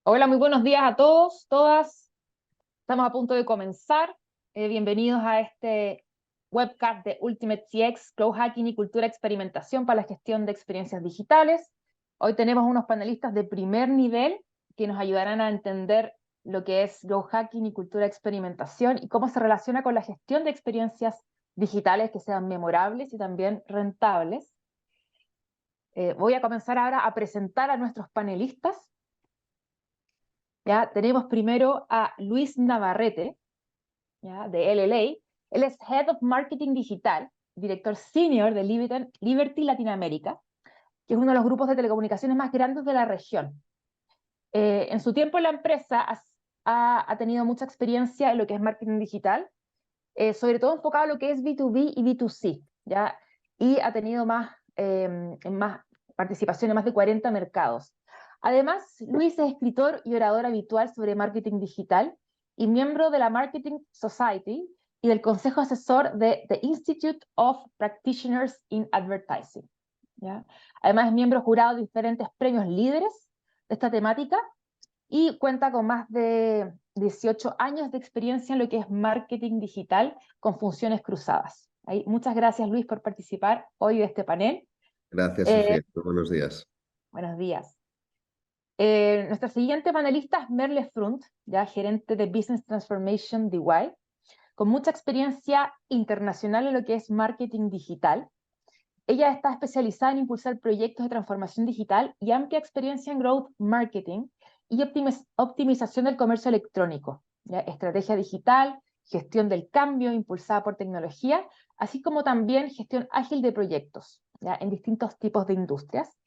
Hola, muy buenos días a todos, todas. Estamos a punto de comenzar. Bienvenidos a este webcast de Ultimate CX, Growth Hacking y Cultura Experimentación para la gestión de experiencias digitales. Hoy tenemos unos panelistas de primer nivel que nos ayudarán a entender lo que es Growth Hacking y Cultura Experimentación y cómo se relaciona con la gestión de experiencias digitales que sean memorables y también rentables. Voy a comenzar ahora a presentar a nuestros panelistas. ¿Ya? Tenemos primero a Luis Navarrete, ¿ya? De LLA. Él es Head of Marketing Digital, director senior de Liberty Latinoamérica, que es uno de los grupos de telecomunicaciones más grandes de la región. En su tiempo en la empresa ha tenido mucha experiencia en lo que es marketing digital, sobre todo enfocado en lo que es B2B y B2C, ¿ya? Y ha tenido más participación en más de 40 mercados. Además, Luis es escritor y orador habitual sobre marketing digital y miembro de la Marketing Society y del consejo asesor de The Institute of Practitioners in Advertising, ¿ya? Además, es miembro jurado de diferentes premios líderes de esta temática y cuenta con más de 18 años de experiencia en lo que es marketing digital con funciones cruzadas. Ahí, muchas gracias, Luis, por participar hoy de este panel. Gracias, Eh, Sofía. Muy buenos días. Buenos días. Nuestra siguiente panelista es Merle Frunt, ya gerente de Business Transformation de EY, con mucha experiencia internacional en lo que es marketing digital. Ella está especializada en impulsar proyectos de transformación digital y amplia experiencia en growth marketing y optimización del comercio electrónico, ¿ya? Estrategia digital, gestión del cambio impulsada por tecnología, así como también gestión ágil de proyectos, ¿ya? En distintos tipos de industrias.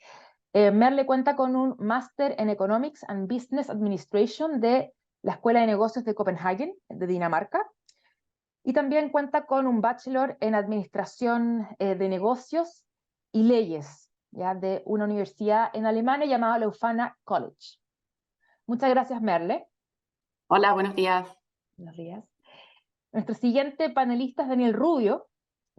Merle cuenta con un máster en Economics and Business Administration de la Escuela de Negocios de Copenhagen, de Dinamarca, y también cuenta con un bachelor en Administración de Negocios y Leyes, ¿ya? De una universidad en Alemania llamada Leuphana College. Muchas gracias, Merle. Hola, buenos días. Buenos días. Nuestro siguiente panelista es Daniel Rubio,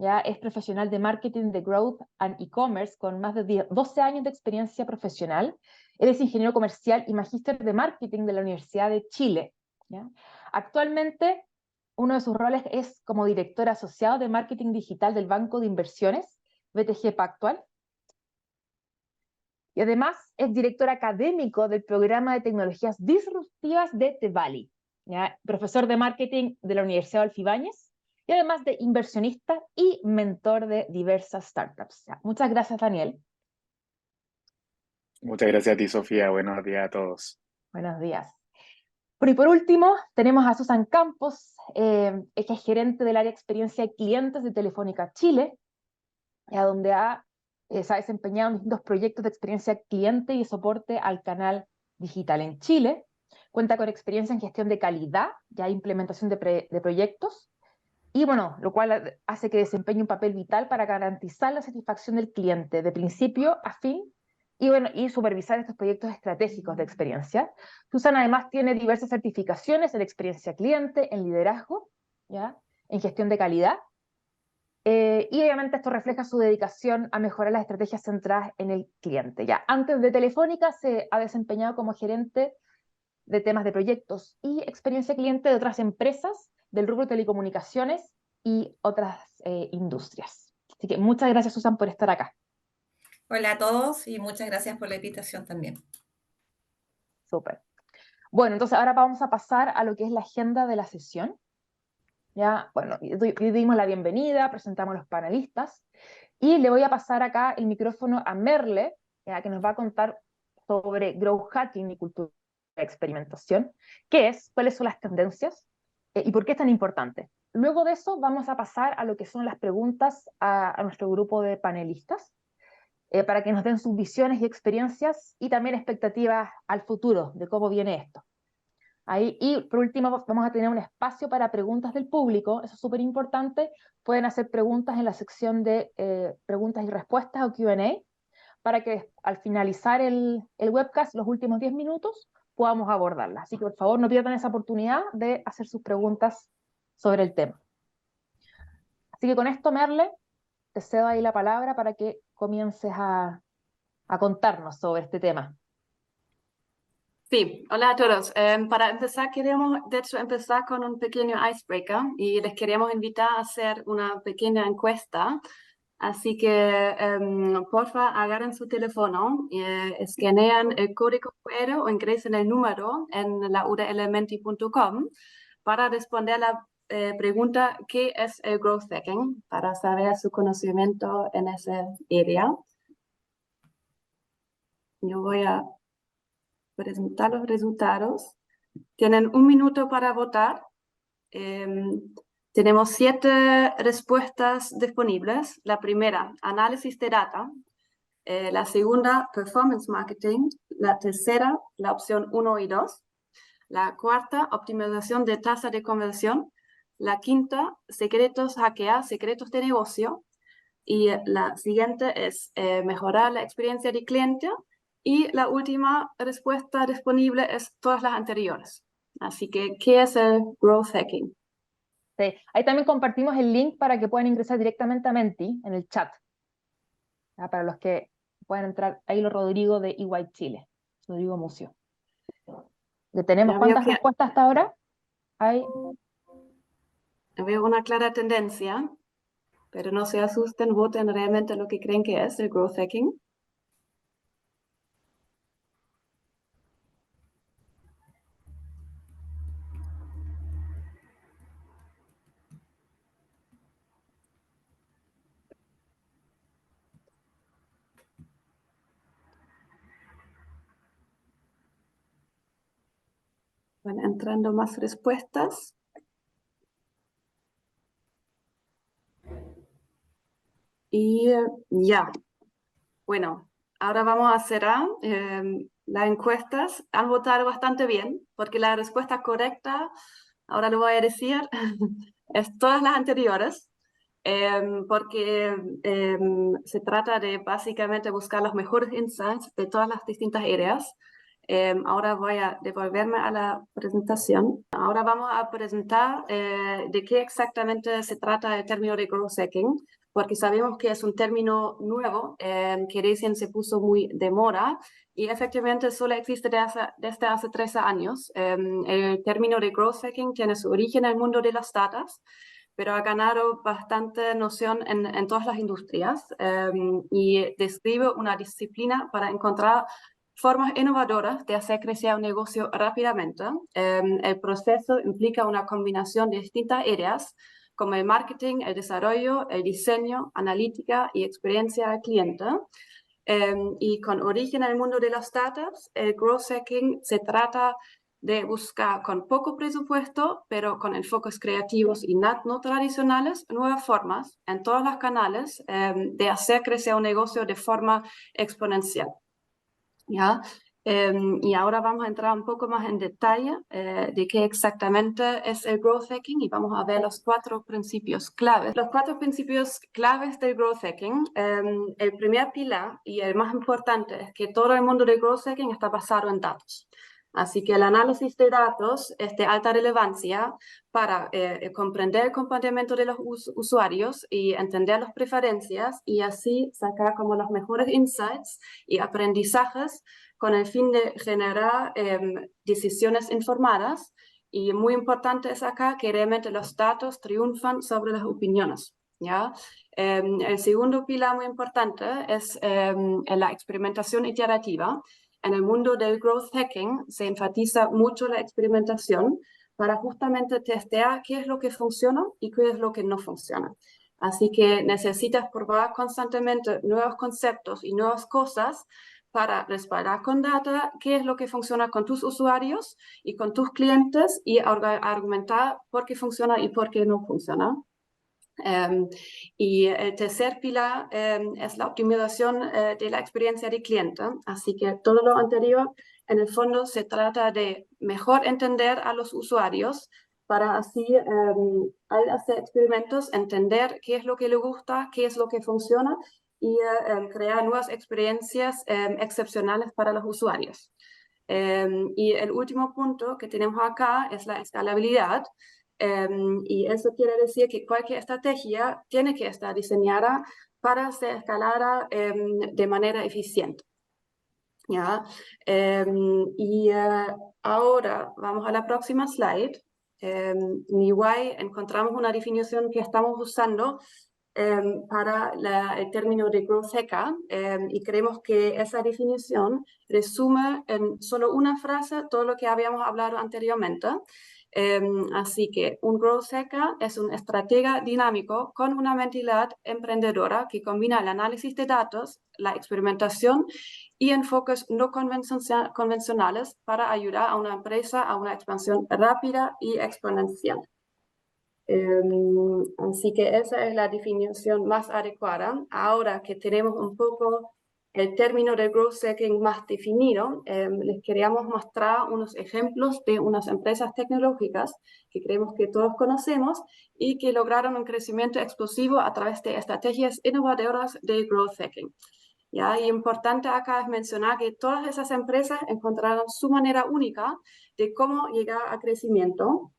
ya es profesional de marketing de growth and e-commerce con más de 12 años de experiencia profesional. Él es ingeniero comercial y magíster de marketing de la Universidad de Chile, ¿ya? Actualmente, uno de sus roles es como director asociado de marketing digital del Banco de Inversiones, BTG Pactual. Y además es director académico del programa de tecnologías disruptivas de TEVALI, ¿ya? Profesor de marketing de la Universidad Adolfo Ibáñez y además de inversionista y mentor de diversas startups. ¿Ya? Muchas gracias, Daniel. Muchas gracias a ti, Sofía. Buenos días a todos. Buenos días. Bueno, y por último, tenemos a Susan Campos, ella es gerente del área de experiencia de clientes de Telefónica Chile, donde se ha desempeñado en distintos proyectos de experiencia cliente y soporte al canal digital en Chile. Cuenta con experiencia en gestión de calidad, ya implementación de proyectos, y bueno, lo cual hace que desempeñe un papel vital para garantizar la satisfacción del cliente de principio a fin y, bueno, y supervisar estos proyectos estratégicos de experiencia. Susan además tiene diversas certificaciones en experiencia cliente, en liderazgo, ¿ya? En gestión de calidad, y obviamente esto refleja su dedicación a mejorar las estrategias centradas en el cliente. Ya antes de Telefónica se ha desempeñado como gerente de temas de proyectos y experiencia cliente de otras empresas del rubro de telecomunicaciones y otras industrias. Así que muchas gracias, Susan, por estar acá. Hola a todos y muchas gracias por la invitación también. Súper. Bueno, entonces ahora vamos a pasar a lo que es la agenda de la sesión. Ya, bueno, dimos la bienvenida, presentamos a los panelistas y le voy a pasar acá el micrófono a Merle, ya, que nos va a contar sobre growth hacking y cultura de experimentación, qué es, cuáles son las tendencias y por qué es tan importante. Luego de eso vamos a pasar a lo que son las preguntas a nuestro grupo de panelistas para que nos den sus visiones y experiencias y también expectativas al futuro de cómo viene esto. Ahí, y por último vamos a tener un espacio para preguntas del público, eso es súper importante. Pueden hacer preguntas en la sección de preguntas y respuestas o Q&A para que al finalizar el webcast, los últimos 10 minutos, podamos abordarlas. Así que por favor no pierdan esa oportunidad de hacer sus preguntas sobre el tema. Así que con esto, Merle, te cedo ahí la palabra para que comiences a contarnos sobre este tema. Sí, hola a todos. Para empezar, queremos de hecho empezar con un pequeño icebreaker y les queremos invitar a hacer una pequeña encuesta. Así que, porfa, agarren su teléfono, escanean el código QR o ingresen el número en la URL menti.com para responder a la pregunta ¿qué es el growth hacking? Para saber su conocimiento en esa área. Yo voy a presentar los resultados. Tienen 1 minuto para votar. Tenemos 7 respuestas disponibles. La primera, análisis de data. La segunda, performance marketing. La tercera, la opción 1 y 2. La cuarta, optimización de tasa de conversión. La quinta, secretos hackear, secretos de negocio. Y la siguiente es mejorar la experiencia del cliente. Y la última respuesta disponible es todas las anteriores. Así que, ¿qué es el growth hacking? Sí. Ahí también compartimos el link para que puedan ingresar directamente a Menti en el chat. ¿Ya? Para los que puedan entrar, ahí lo Rodrigo de EY Chile, Rodrigo Mucio. ¿Le tenemos Ya veo cuántas que respuestas hasta ahora? Hay... veo una clara tendencia, pero no se asusten, voten realmente lo que creen que es el growth hacking. Van entrando más respuestas. Y ya, bueno, ahora vamos a cerrar las encuestas. Han votado bastante bien, porque la respuesta correcta, ahora lo voy a decir, es todas las anteriores, porque se trata de básicamente buscar los mejores insights de todas las distintas áreas. Ahora voy a devolverme a la presentación. Ahora vamos a presentar de qué exactamente se trata el término de growth hacking, porque sabemos que es un término nuevo que recién se puso muy de moda y efectivamente solo existe desde hace 13 años. El término de growth hacking tiene su origen en el mundo de las startups, pero ha ganado bastante noción en todas las industrias y describe una disciplina para encontrar formas innovadoras de hacer crecer un negocio rápidamente. El proceso implica una combinación de distintas áreas como el marketing, el desarrollo, el diseño, analítica y experiencia al cliente. Y con origen en el mundo de las startups, el growth hacking se trata de buscar con poco presupuesto, pero con enfoques creativos y no tradicionales, nuevas formas en todos los canales de hacer crecer un negocio de forma exponencial. ¿Ya? Y ahora vamos a entrar un poco más en detalle de qué exactamente es el growth hacking y vamos a ver los 4 principios claves. Los 4 principios claves del growth hacking, el primer pilar y el más importante es que todo el mundo del growth hacking está basado en datos. Así que el análisis de datos es de alta relevancia para comprender el comportamiento de los usuarios y entender las preferencias y así sacar como los mejores insights y aprendizajes con el fin de generar decisiones informadas. Y muy importante es acá que realmente los datos triunfan sobre las opiniones. ¿Ya? El segundo pilar muy importante es la experimentación iterativa. En el mundo del growth hacking se enfatiza mucho la experimentación para justamente testear qué es lo que funciona y qué es lo que no funciona. Así que necesitas probar constantemente nuevos conceptos y nuevas cosas para respaldar con data qué es lo que funciona con tus usuarios y con tus clientes y argumentar por qué funciona y por qué no funciona. Y el tercer pilar es la optimización de la experiencia del cliente. Así que todo lo anterior, en el fondo, se trata de mejor entender a los usuarios para así, al hacer experimentos, entender qué es lo que le gusta, qué es lo que funciona y crear nuevas experiencias excepcionales para los usuarios. Y el último punto que tenemos acá es la escalabilidad. Y eso quiere decir que cualquier estrategia tiene que estar diseñada para ser escalada de manera eficiente. ¿ya? Ahora vamos a la próxima slide. En EY encontramos una definición que estamos usando para el término de growth hacker, y creemos que esa definición resume en solo una frase todo lo que habíamos hablado anteriormente. Así que un growth hacker es un estratega dinámico con una mentalidad emprendedora que combina el análisis de datos, la experimentación y enfoques no convencionales para ayudar a una empresa a una expansión rápida y exponencial. Así que esa es la definición más adecuada. Ahora que tenemos un poco el término de growth hacking más definido, les queríamos mostrar unos ejemplos de unas empresas tecnológicas que creemos que todos conocemos y que lograron un crecimiento explosivo a través de estrategias innovadoras de growth hacking. ¿Ya? Y importante acá es mencionar que todas esas empresas encontraron su manera única de cómo llegar a crecimiento.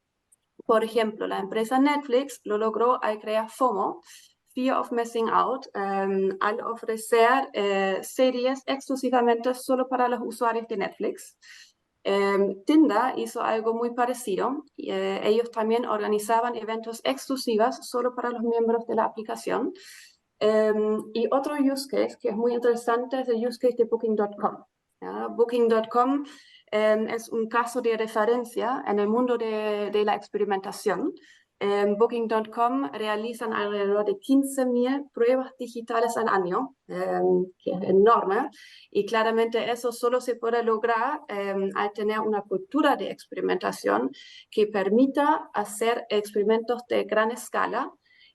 Por ejemplo, la empresa Netflix lo logró al crear FOMO, Fear of Missing Out, al ofrecer series exclusivamente solo para los usuarios de Netflix. Tinder hizo algo muy parecido. Ellos también organizaban eventos exclusivos solo para los miembros de la aplicación. Y otro use case que es muy interesante es el use case de Booking.com. Booking.com es un caso de referencia en el mundo de la experimentación. Booking.com realizan alrededor de 15.000 pruebas digitales al año, que es enorme, y claramente eso solo se puede lograr al tener una cultura de experimentación que permita hacer experimentos de gran escala.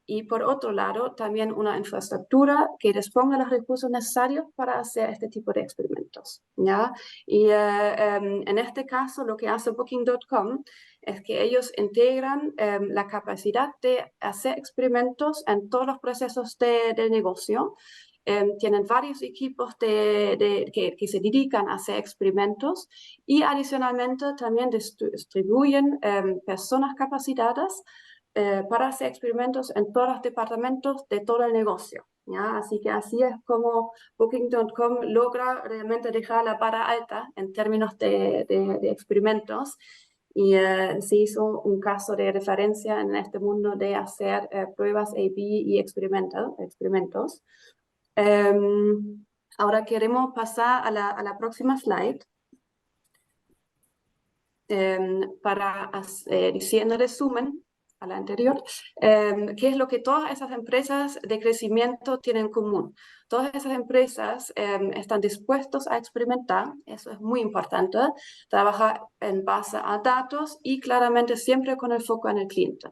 Y por otro lado, también una infraestructura que disponga los recursos necesarios para hacer este tipo de experimentos, ¿ya? Y en este caso, lo que hace Booking.com es que ellos integran la capacidad de hacer experimentos en todos los procesos del negocio. Tienen varios equipos que se dedican a hacer experimentos y adicionalmente también distribuyen personas capacitadas para hacer experimentos en todos los departamentos de todo el negocio, ¿ya? Así que así es como Booking.com logra realmente dejar la vara alta en términos de experimentos, y se hizo un caso de referencia en este mundo de hacer pruebas A/B y experimentos. Ahora queremos pasar a la próxima slide. Para diciendo resumen a la anterior, qué es lo que todas esas empresas de crecimiento tienen en común. Todas esas empresas están dispuestos a experimentar, eso es muy importante, trabajar en base a datos y claramente siempre con el foco en el cliente.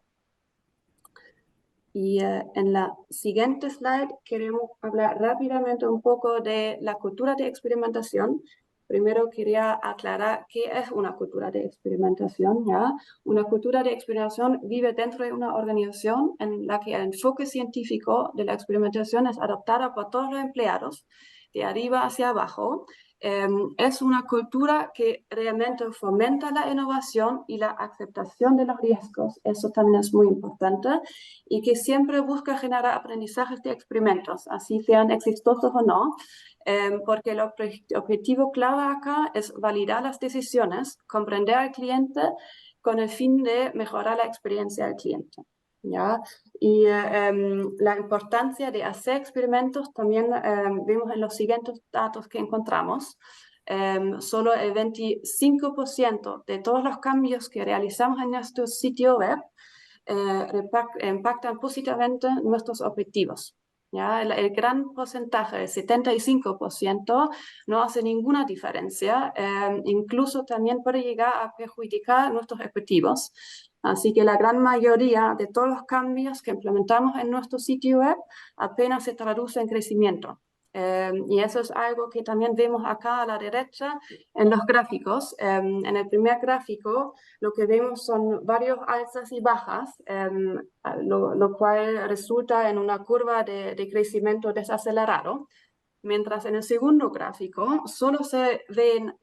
Y en la siguiente slide queremos hablar rápidamente un poco de la cultura de experimentación. Primero quería aclarar qué es una cultura de experimentación, ¿ya? Una cultura de experimentación vive dentro de una organización en la que el enfoque científico de la experimentación es adoptado por todos los empleados, de arriba hacia abajo. Es una cultura que realmente fomenta la innovación y la aceptación de los riesgos, eso también es muy importante, y que siempre busca generar aprendizajes de experimentos, así sean exitosos o no, porque el objetivo clave acá es validar las decisiones, comprender al cliente con el fin de mejorar la experiencia del cliente, ¿ya? Y la importancia de hacer experimentos también vemos en los siguientes datos que encontramos. Solo el 25% de todos los cambios que realizamos en nuestro sitio web impactan positivamente nuestros objetivos. ¿Ya? El gran porcentaje, el 75%, no hace ninguna diferencia, incluso también puede llegar a perjudicar nuestros objetivos. Así que la gran mayoría de todos los cambios que implementamos en nuestro sitio web apenas se traduce en crecimiento. Y eso es algo que también vemos acá a la derecha en los gráficos. En el primer gráfico lo que vemos son varios alzas y bajas, lo cual resulta en una curva de crecimiento desacelerado. mientras en el segundo gráfico solo se ven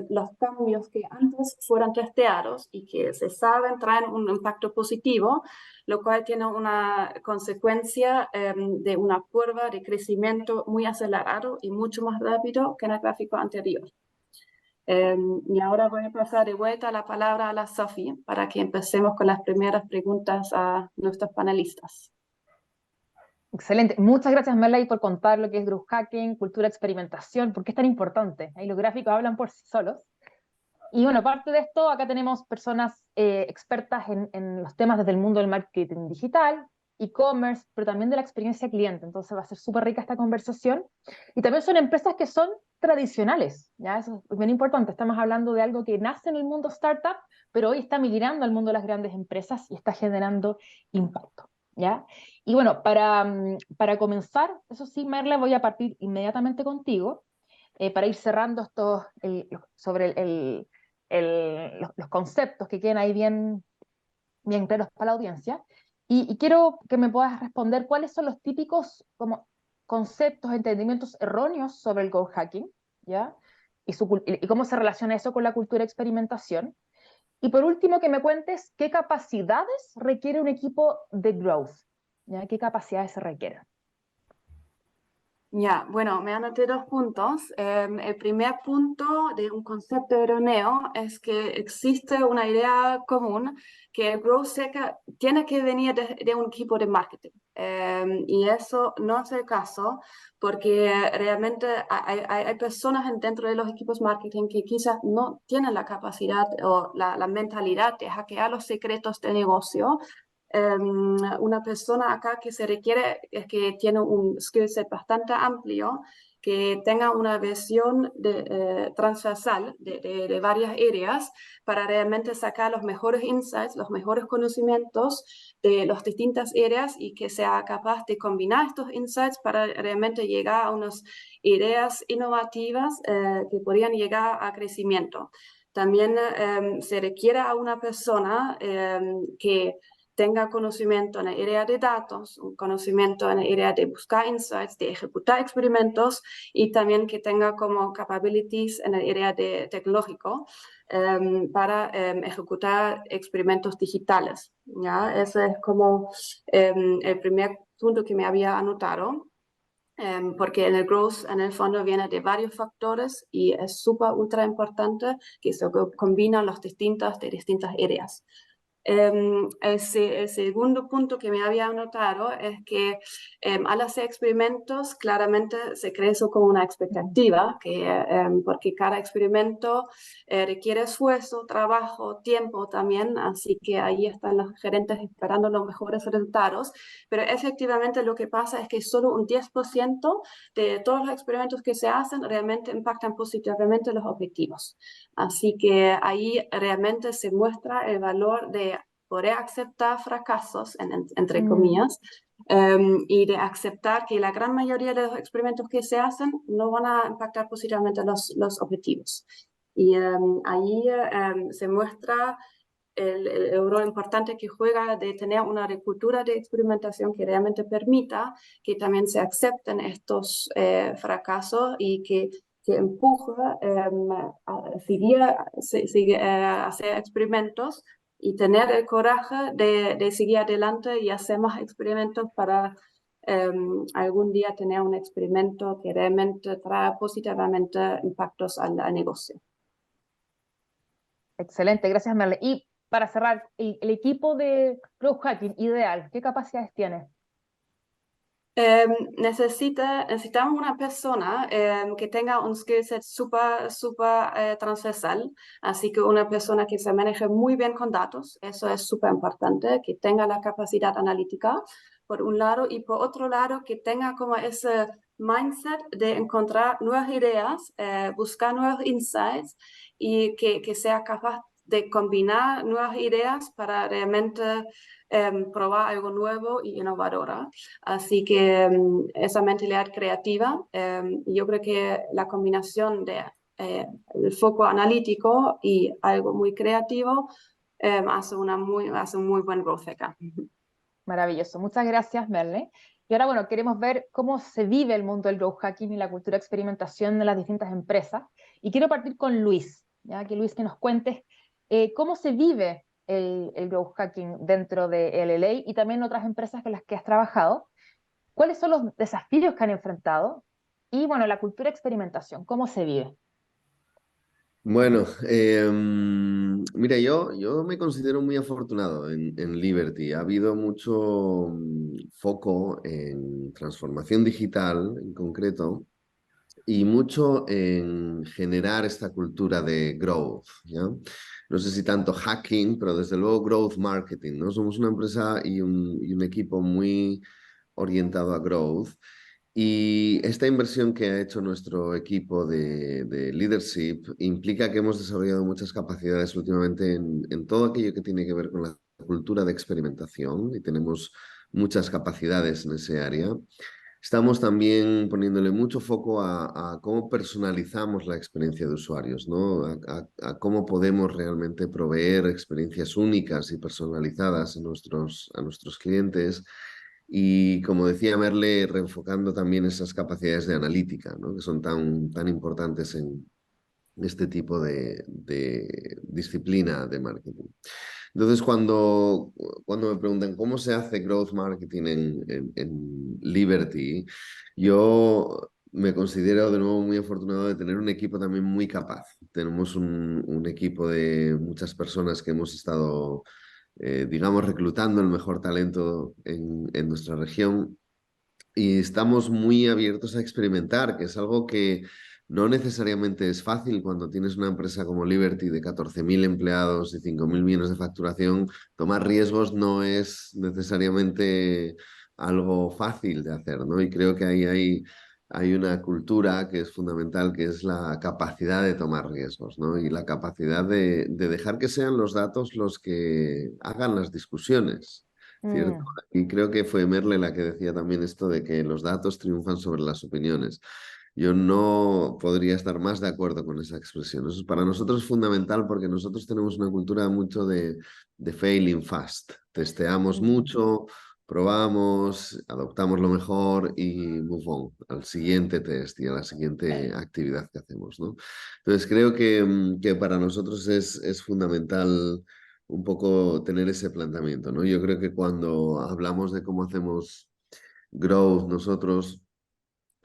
los cambios que antes fueron testeados y que se saben traen un impacto positivo, lo cual tiene una consecuencia de una curva de crecimiento muy acelerado y mucho más rápido que en el gráfico anterior. Y ahora voy a pasar de vuelta la palabra a la Sophie para que empecemos con las primeras preguntas a nuestros panelistas. Excelente. Muchas gracias, Melanie, por contar lo que es growth hacking, cultura de experimentación, porque es tan importante. Ahí los gráficos hablan por sí solos. Y bueno, aparte de esto, acá tenemos personas expertas en los temas desde el mundo del marketing digital, e-commerce, pero también de la experiencia cliente. Entonces va a ser súper rica esta conversación. Y también son empresas que son tradicionales, ¿ya? Eso es bien importante. Estamos hablando de algo que nace en el mundo startup, pero hoy está migrando al mundo de las grandes empresas y está generando impacto, ¿ya? Y bueno, para comenzar, eso sí, Merle, voy a partir inmediatamente contigo para ir cerrando estos, sobre los conceptos que queden ahí bien, bien claros para la audiencia. Y quiero que me puedas responder cuáles son los típicos como conceptos, entendimientos erróneos sobre el growth hacking, ¿ya? Y cómo se relaciona eso con la cultura de experimentación. Y por último, que me cuentes qué capacidades requiere un equipo de growth, ¿ya? ¿Qué capacidades se requieren? Ya, bueno, me anoté 2 puntos. El primer punto de un concepto erróneo es que existe una idea común que el growth hacker tiene que venir de un equipo de marketing. Y eso no es el caso porque realmente hay personas dentro de los equipos marketing que quizás no tienen la capacidad o la mentalidad de hackear los secretos del negocio. Una persona acá que se requiere es que tiene un skill set bastante amplio, que tenga una visión transversal de varias áreas para realmente sacar los mejores insights, los mejores conocimientos de las distintas áreas y que sea capaz de combinar estos insights para realmente llegar a unas ideas innovativas que podrían llegar a crecimiento. También se requiere a una persona que tenga conocimiento en el área de datos, un conocimiento en el área de buscar insights, de ejecutar experimentos y también que tenga como capabilities en el área de tecnológico para ejecutar experimentos digitales. ¿Ya? Ese es como el primer punto que me había anotado. Porque en el growth, en el fondo, viene de varios factores y es súper, ultra importante que se combinan de distintas áreas. El segundo punto que me había anotado es que al hacer experimentos claramente se crea eso como una expectativa, porque cada experimento requiere esfuerzo, trabajo, tiempo también, así que ahí están los gerentes esperando los mejores resultados, pero efectivamente lo que pasa es que solo un 10% de todos los experimentos que se hacen realmente impactan positivamente los objetivos. Así que ahí realmente se muestra el valor de poder aceptar fracasos, entre comillas, y de aceptar que la gran mayoría de los experimentos que se hacen no van a impactar positivamente los objetivos. Y ahí se muestra el rol importante que juega de tener una cultura de experimentación que realmente permita que también se acepten estos fracasos y que empuje a seguir a hacer experimentos y tener el coraje de seguir adelante y hacer más experimentos para algún día tener un experimento que realmente trae positivamente impactos al negocio. Excelente, gracias, Merle. Y para cerrar, el equipo de growth hacking ideal, ¿qué capacidades tiene? Necesitamos una persona que tenga un skill set súper transversal, así que una persona que se maneje muy bien con datos, eso es súper importante, que tenga la capacidad analítica, por un lado, y por otro lado, que tenga como ese mindset de encontrar nuevas ideas, buscar nuevos insights y que sea capaz de combinar nuevas ideas para realmente probar algo nuevo y innovadora. Así que esa mentalidad creativa, yo creo que la combinación de el foco analítico y algo muy creativo hace un muy buen growth hacker. Maravilloso, muchas gracias, Merle. Y Y ahora, bueno, queremos ver cómo se vive el mundo del growth hacking y la cultura de experimentación en las distintas empresas. Y quiero partir con Luis, ¿ya? Que Luis, que nos cuentes cómo se vive el growth hacking dentro de LLA y también otras empresas con las que has trabajado. ¿Cuáles son los desafíos que han enfrentado? Y bueno, la cultura de experimentación, ¿cómo se vive? Bueno, mira, yo me considero muy afortunado en Liberty. Ha habido mucho foco en transformación digital en concreto y mucho en generar esta cultura de growth, ¿ya? No sé si tanto hacking, pero desde luego growth marketing, ¿no? Somos una empresa y un equipo muy orientado a growth. Y esta inversión que ha hecho nuestro equipo de leadership implica que hemos desarrollado muchas capacidades últimamente en todo aquello que tiene que ver con la cultura de experimentación y tenemos muchas capacidades en ese área. Estamos también poniéndole mucho foco a cómo personalizamos la experiencia de usuarios, ¿no? A cómo podemos realmente proveer experiencias únicas y personalizadas a nuestros clientes. Y como decía Merle, reenfocando también esas capacidades de analítica, ¿no? Que son tan importantes en este tipo de disciplina de marketing. Entonces, cuando me preguntan cómo se hace growth marketing en Liberty, yo me considero de nuevo muy afortunado de tener un equipo también muy capaz. Tenemos un equipo de muchas personas que hemos estado, digamos, reclutando el mejor talento en nuestra región y estamos muy abiertos a experimentar, que es algo que no necesariamente es fácil cuando tienes una empresa como Liberty de 14.000 empleados y 5.000 millones de facturación. Tomar riesgos no es necesariamente algo fácil de hacer, ¿no? Y creo que ahí hay una cultura que es fundamental, que es la capacidad de tomar riesgos, ¿no? Y la capacidad de dejar que sean los datos los que hagan las discusiones. ¿Cierto? Mm, Y creo que fue Merle la que decía también esto de que los datos triunfan sobre las opiniones. Yo no podría estar más de acuerdo con esa expresión. Eso para nosotros es fundamental porque nosotros tenemos una cultura mucho de failing fast. Testeamos mm. mucho, probamos, adoptamos lo mejor y move on al siguiente test y a la siguiente actividad que hacemos, ¿no? Entonces creo que para nosotros es fundamental un poco tener ese planteamiento, ¿no? Yo creo que cuando hablamos de cómo hacemos growth, nosotros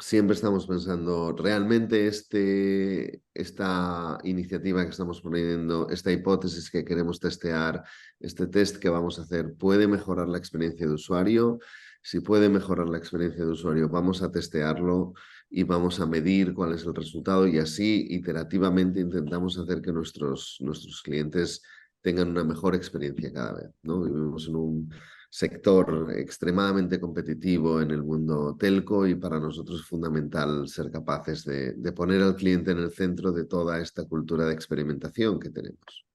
siempre estamos pensando, ¿realmente esta iniciativa que estamos poniendo, esta hipótesis que queremos testear, este test que vamos a hacer, puede mejorar la experiencia de usuario? Si puede mejorar la experiencia de usuario, vamos a testearlo y vamos a medir cuál es el resultado y así iterativamente intentamos hacer que nuestros clientes tengan una mejor experiencia cada vez, ¿no? Vivimos en un sector extremadamente competitivo en el mundo telco y para nosotros es fundamental ser capaces de poner al cliente en el centro de toda esta cultura de experimentación que tenemos.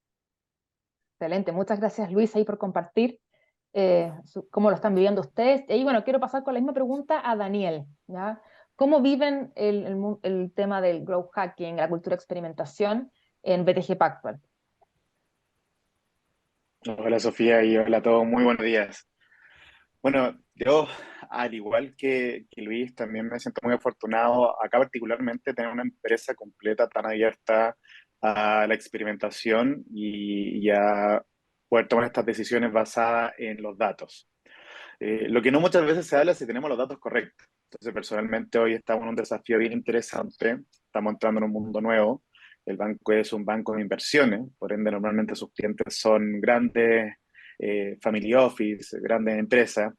Excelente, muchas gracias Luis ahí por compartir cómo lo están viviendo ustedes. Y bueno, quiero pasar con la misma pregunta a Daniel, ¿ya? ¿Cómo viven el tema del growth hacking, la cultura de experimentación en BTG Pactual? Hola Sofía y hola a todos, muy buenos días. Bueno, yo al igual que Luis también me siento muy afortunado acá particularmente tener una empresa completa tan abierta a la experimentación y a poder tomar estas decisiones basadas en los datos. Lo que no muchas veces se habla es si tenemos los datos correctos. Entonces, personalmente hoy estamos en un desafío bien interesante. Estamos entrando en un mundo nuevo. El banco es un banco de inversiones, por ende normalmente sus clientes son grandes family office, grandes empresas.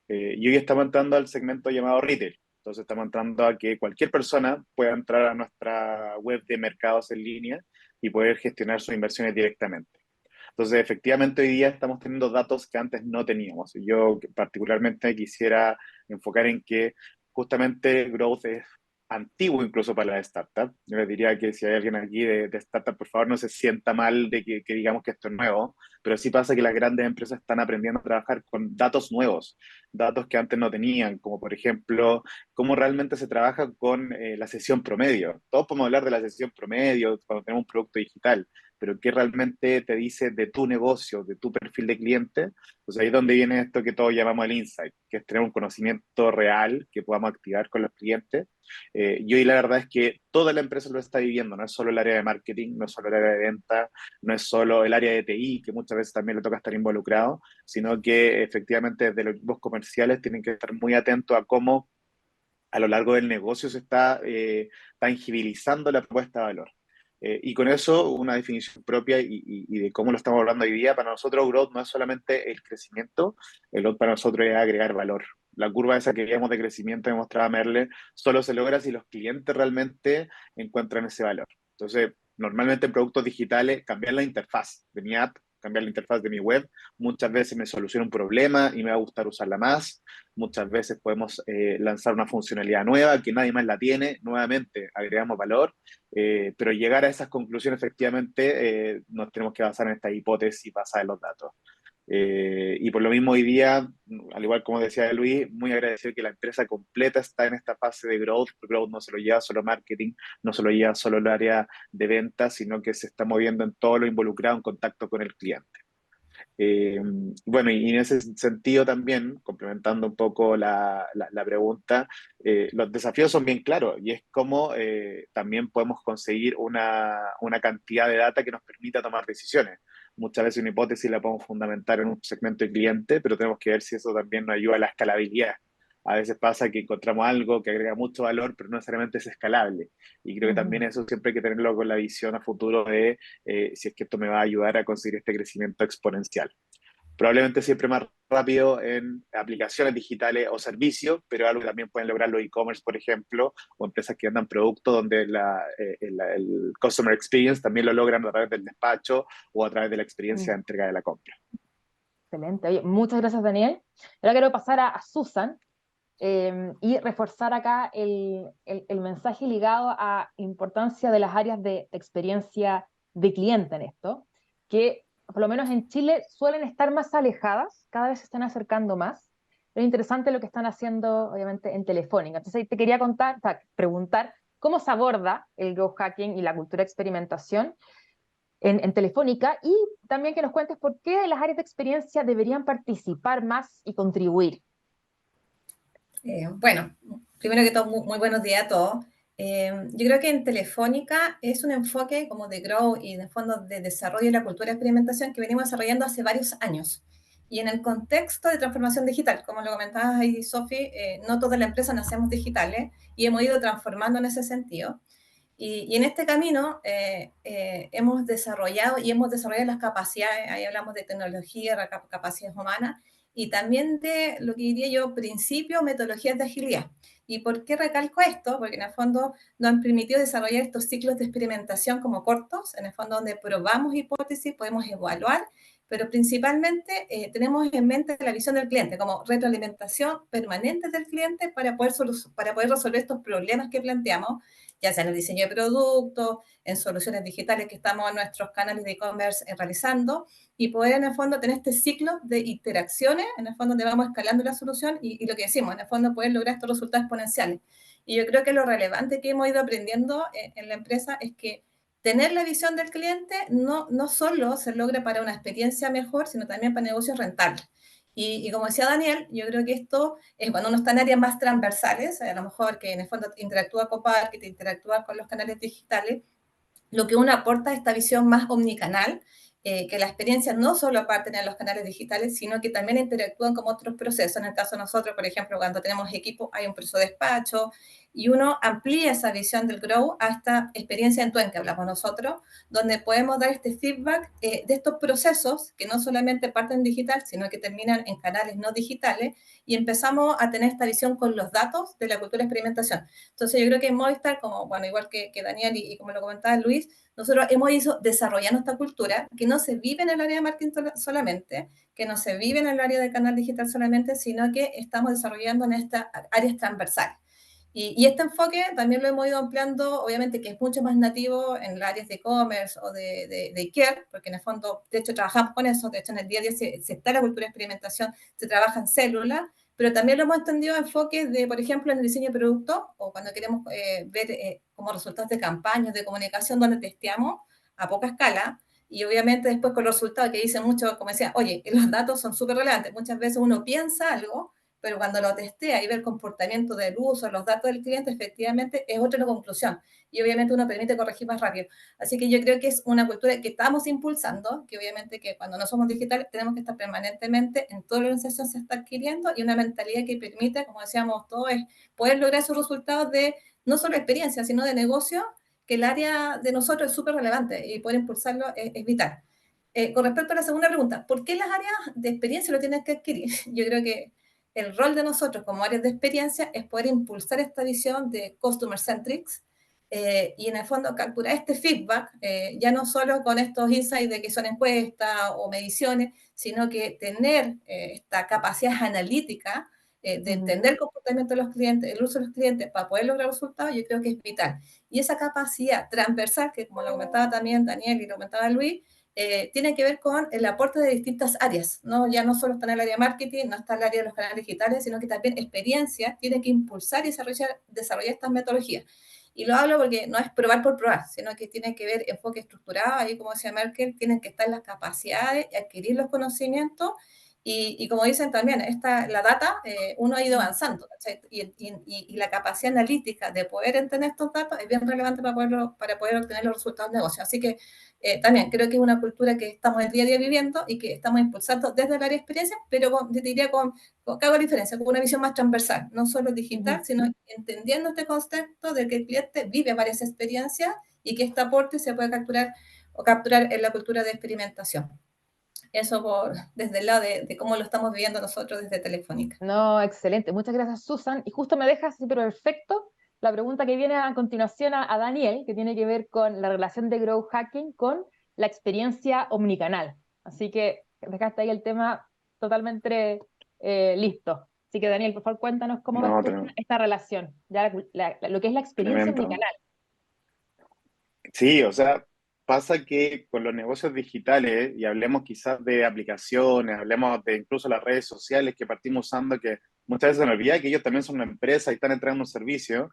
Y hoy estamos entrando al segmento llamado retail. Entonces estamos entrando a que cualquier persona pueda entrar a nuestra web de mercados en línea y poder gestionar sus inversiones directamente. Entonces, efectivamente, hoy día estamos teniendo datos que antes no teníamos. Y yo particularmente quisiera enfocar en que justamente el growth es antiguo incluso para las startups. Yo les diría que si hay alguien aquí de startup, por favor no se sienta mal de que digamos que esto es nuevo, pero sí pasa que las grandes empresas están aprendiendo a trabajar con datos nuevos, datos que antes no tenían, como por ejemplo, cómo realmente se trabaja con la sesión promedio. Todos podemos hablar de la sesión promedio cuando tenemos un producto digital, pero qué realmente te dice de tu negocio, de tu perfil de cliente. Pues ahí es donde viene esto que todos llamamos el insight, que es tener un conocimiento real que podamos activar con los clientes. Y hoy la verdad es que toda la empresa lo está viviendo, no es solo el área de marketing, no es solo el área de venta, no es solo el área de TI, que muchas veces también le toca estar involucrado, sino que efectivamente desde los equipos comerciales tienen que estar muy atentos a cómo a lo largo del negocio se está tangibilizando la propuesta de valor. Y con eso, una definición propia y de cómo lo estamos hablando hoy día, para nosotros growth no es solamente el crecimiento, el growth para nosotros es agregar valor. La curva esa que veíamos de crecimiento, demostraba Merle, solo se logra si los clientes realmente encuentran ese valor. Entonces, normalmente en productos digitales, cambiar la interfaz de mi app, cambiar la interfaz de mi web, muchas veces me soluciona un problema y me va a gustar usarla más. Muchas veces podemos lanzar una funcionalidad nueva que nadie más la tiene, nuevamente agregamos valor, pero llegar a esas conclusiones efectivamente nos tenemos que basar en esta hipótesis basada en los datos. Y por lo mismo hoy día, al igual como decía Luis, muy agradecido que la empresa completa está en esta fase de growth. Growth no se lo lleva solo marketing, no se lo lleva solo el área de ventas, sino que se está moviendo en todo lo involucrado en contacto con el cliente. Bueno, y en ese sentido también, complementando un poco la pregunta, los desafíos son bien claros y es cómo también podemos conseguir una cantidad de data que nos permita tomar decisiones. Muchas veces una hipótesis la podemos fundamentar en un segmento de cliente, pero tenemos que ver si eso también nos ayuda a la escalabilidad. A veces pasa que encontramos algo que agrega mucho valor, pero no necesariamente es escalable. Y creo que también eso siempre hay que tenerlo con la visión a futuro de si es que esto me va a ayudar a conseguir este crecimiento exponencial. Probablemente siempre más rápido en aplicaciones digitales o servicios, pero algo que también pueden lograr los e-commerce, por ejemplo, o empresas que vendan productos donde el customer experience también lo logran a través del despacho o a través de la experiencia de entrega de la compra. Excelente. Oye, muchas gracias, Daniel. Ahora quiero pasar a Susan y reforzar acá el mensaje ligado a la importancia de las áreas de experiencia de cliente en esto, que por lo menos en Chile suelen estar más alejadas, cada vez se están acercando más. Es interesante lo que están haciendo, obviamente, en Telefónica. Entonces, te quería preguntar cómo se aborda el growth hacking y la cultura de experimentación en Telefónica, y también que nos cuentes por qué las áreas de experiencia deberían participar más y contribuir. Bueno, primero que todo, muy buenos días a todos. Yo creo que en Telefónica es un enfoque como de Grow y de fondo de desarrollo de la cultura de experimentación que venimos desarrollando hace varios años. Y en el contexto de transformación digital, como lo comentabas ahí, Sofi, no toda la empresa nacemos digitales y hemos ido transformando en ese sentido. Y en este camino hemos desarrollado las capacidades, ahí hablamos de tecnología, capacidades humanas, y también de lo que diría yo, principios, metodologías de agilidad. ¿Y por qué recalco esto? Porque en el fondo nos han permitido desarrollar estos ciclos de experimentación como cortos, en el fondo donde probamos hipótesis, podemos evaluar, pero principalmente tenemos en mente la visión del cliente, como retroalimentación permanente del cliente para poder resolver estos problemas que planteamos, ya sea en el diseño de productos, en soluciones digitales que estamos en nuestros canales de e-commerce realizando, y poder en el fondo tener este ciclo de interacciones, en el fondo donde vamos escalando la solución y lo que decimos, en el fondo poder lograr estos resultados exponenciales. Y yo creo que lo relevante que hemos ido aprendiendo en la empresa es que tener la visión del cliente no solo se logra para una experiencia mejor, sino también para negocios rentables. Y como decía Daniel, yo creo que esto es cuando uno está en áreas más transversales, a lo mejor que en el fondo interactúa con marketing, interactúa con los canales digitales, lo que uno aporta es esta visión más omnicanal, que la experiencia no solo parte en los canales digitales, sino que también interactúan con otros procesos. En el caso de nosotros, por ejemplo, cuando tenemos equipo, hay un proceso de despacho, y uno amplía esa visión del Grow a esta experiencia en Tuen que hablamos nosotros, donde podemos dar este feedback de estos procesos que no solamente parten digital, sino que terminan en canales no digitales, y empezamos a tener esta visión con los datos de la cultura de experimentación. Entonces yo creo que en Movistar, como, bueno, igual que Daniel y como lo comentaba Luis, nosotros hemos ido desarrollando esta cultura que no se vive en el área de marketing solamente, que no se vive en el área de canal digital solamente, sino que estamos desarrollando en estas áreas transversales. Y este enfoque también lo hemos ido ampliando, obviamente que es mucho más nativo en las áreas de e-commerce o de care, porque en el fondo, de hecho, trabajamos con eso, de hecho, en el día a día se está la cultura de experimentación, se trabaja en células, pero también lo hemos entendido enfoques de, por ejemplo, en el diseño de producto, o cuando queremos ver como resultados de campañas de comunicación donde testeamos a poca escala, y obviamente después con los resultados que dicen mucho, como decía, oye, los datos son súper relevantes. Muchas veces uno piensa algo, pero cuando lo testea y ve el comportamiento del uso, los datos del cliente, efectivamente es otra la conclusión. Y obviamente uno permite corregir más rápido. Así que yo creo que es una cultura que estamos impulsando, que obviamente que cuando no somos digitales tenemos que estar permanentemente en toda la organización se está adquiriendo y una mentalidad que permite, como decíamos todos, es poder lograr esos resultados de no solo experiencia, sino de negocio, que el área de nosotros es súper relevante y poder impulsarlo es vital. Con respecto a la segunda pregunta, ¿por qué las áreas de experiencia lo tienen que adquirir? Yo creo que el rol de nosotros como áreas de experiencia es poder impulsar esta visión de customer centrics y en el fondo capturar este feedback, ya no solo con estos insights de que son encuestas o mediciones, sino que tener esta capacidad analítica de entender el comportamiento de los clientes, el uso de los clientes para poder lograr resultados, yo creo que es vital. Y esa capacidad transversal, que como lo comentaba también Daniel y lo comentaba Luis, tiene que ver con el aporte de distintas áreas, ¿no? Ya no solo está en el área de marketing, no está en el área de los canales digitales, sino que también experiencia tiene que impulsar y desarrollar estas metodologías. Y lo hablo porque no es probar por probar, sino que tiene que ver enfoque estructurado, ahí como decía Merkel, tienen que estar las capacidades, adquirir los conocimientos y como dicen también, la data, uno ha ido avanzando, ¿cachai? Y la capacidad analítica de poder entender estos datos es bien relevante para poder obtener los resultados de negocio. Así que también creo que es una cultura que estamos el día a día viviendo y que estamos impulsando desde el área de experiencia, pero te diría que hago la diferencia, con una visión más transversal, no solo digital, sino entendiendo este concepto de que el cliente vive varias experiencias y que este aporte se puede capturar en la cultura de experimentación. Eso desde el lado de cómo lo estamos viviendo nosotros desde Telefónica. No, excelente. Muchas gracias, Susan. Y justo me dejas, sí, pero perfecto, la pregunta que viene a continuación a Daniel, que tiene que ver con la relación de Growth Hacking con la experiencia omnicanal. Así que dejaste ahí el tema totalmente listo. Así que, Daniel, por favor, cuéntanos cómo ves No, tú esta relación, ya lo que es la experiencia tremendo. omnicanal. Sí, o sea, pasa que con los negocios digitales, y hablemos quizás de aplicaciones, hablemos de incluso las redes sociales que partimos usando, que muchas veces se nos olvida que ellos también son una empresa y están entregando un servicio,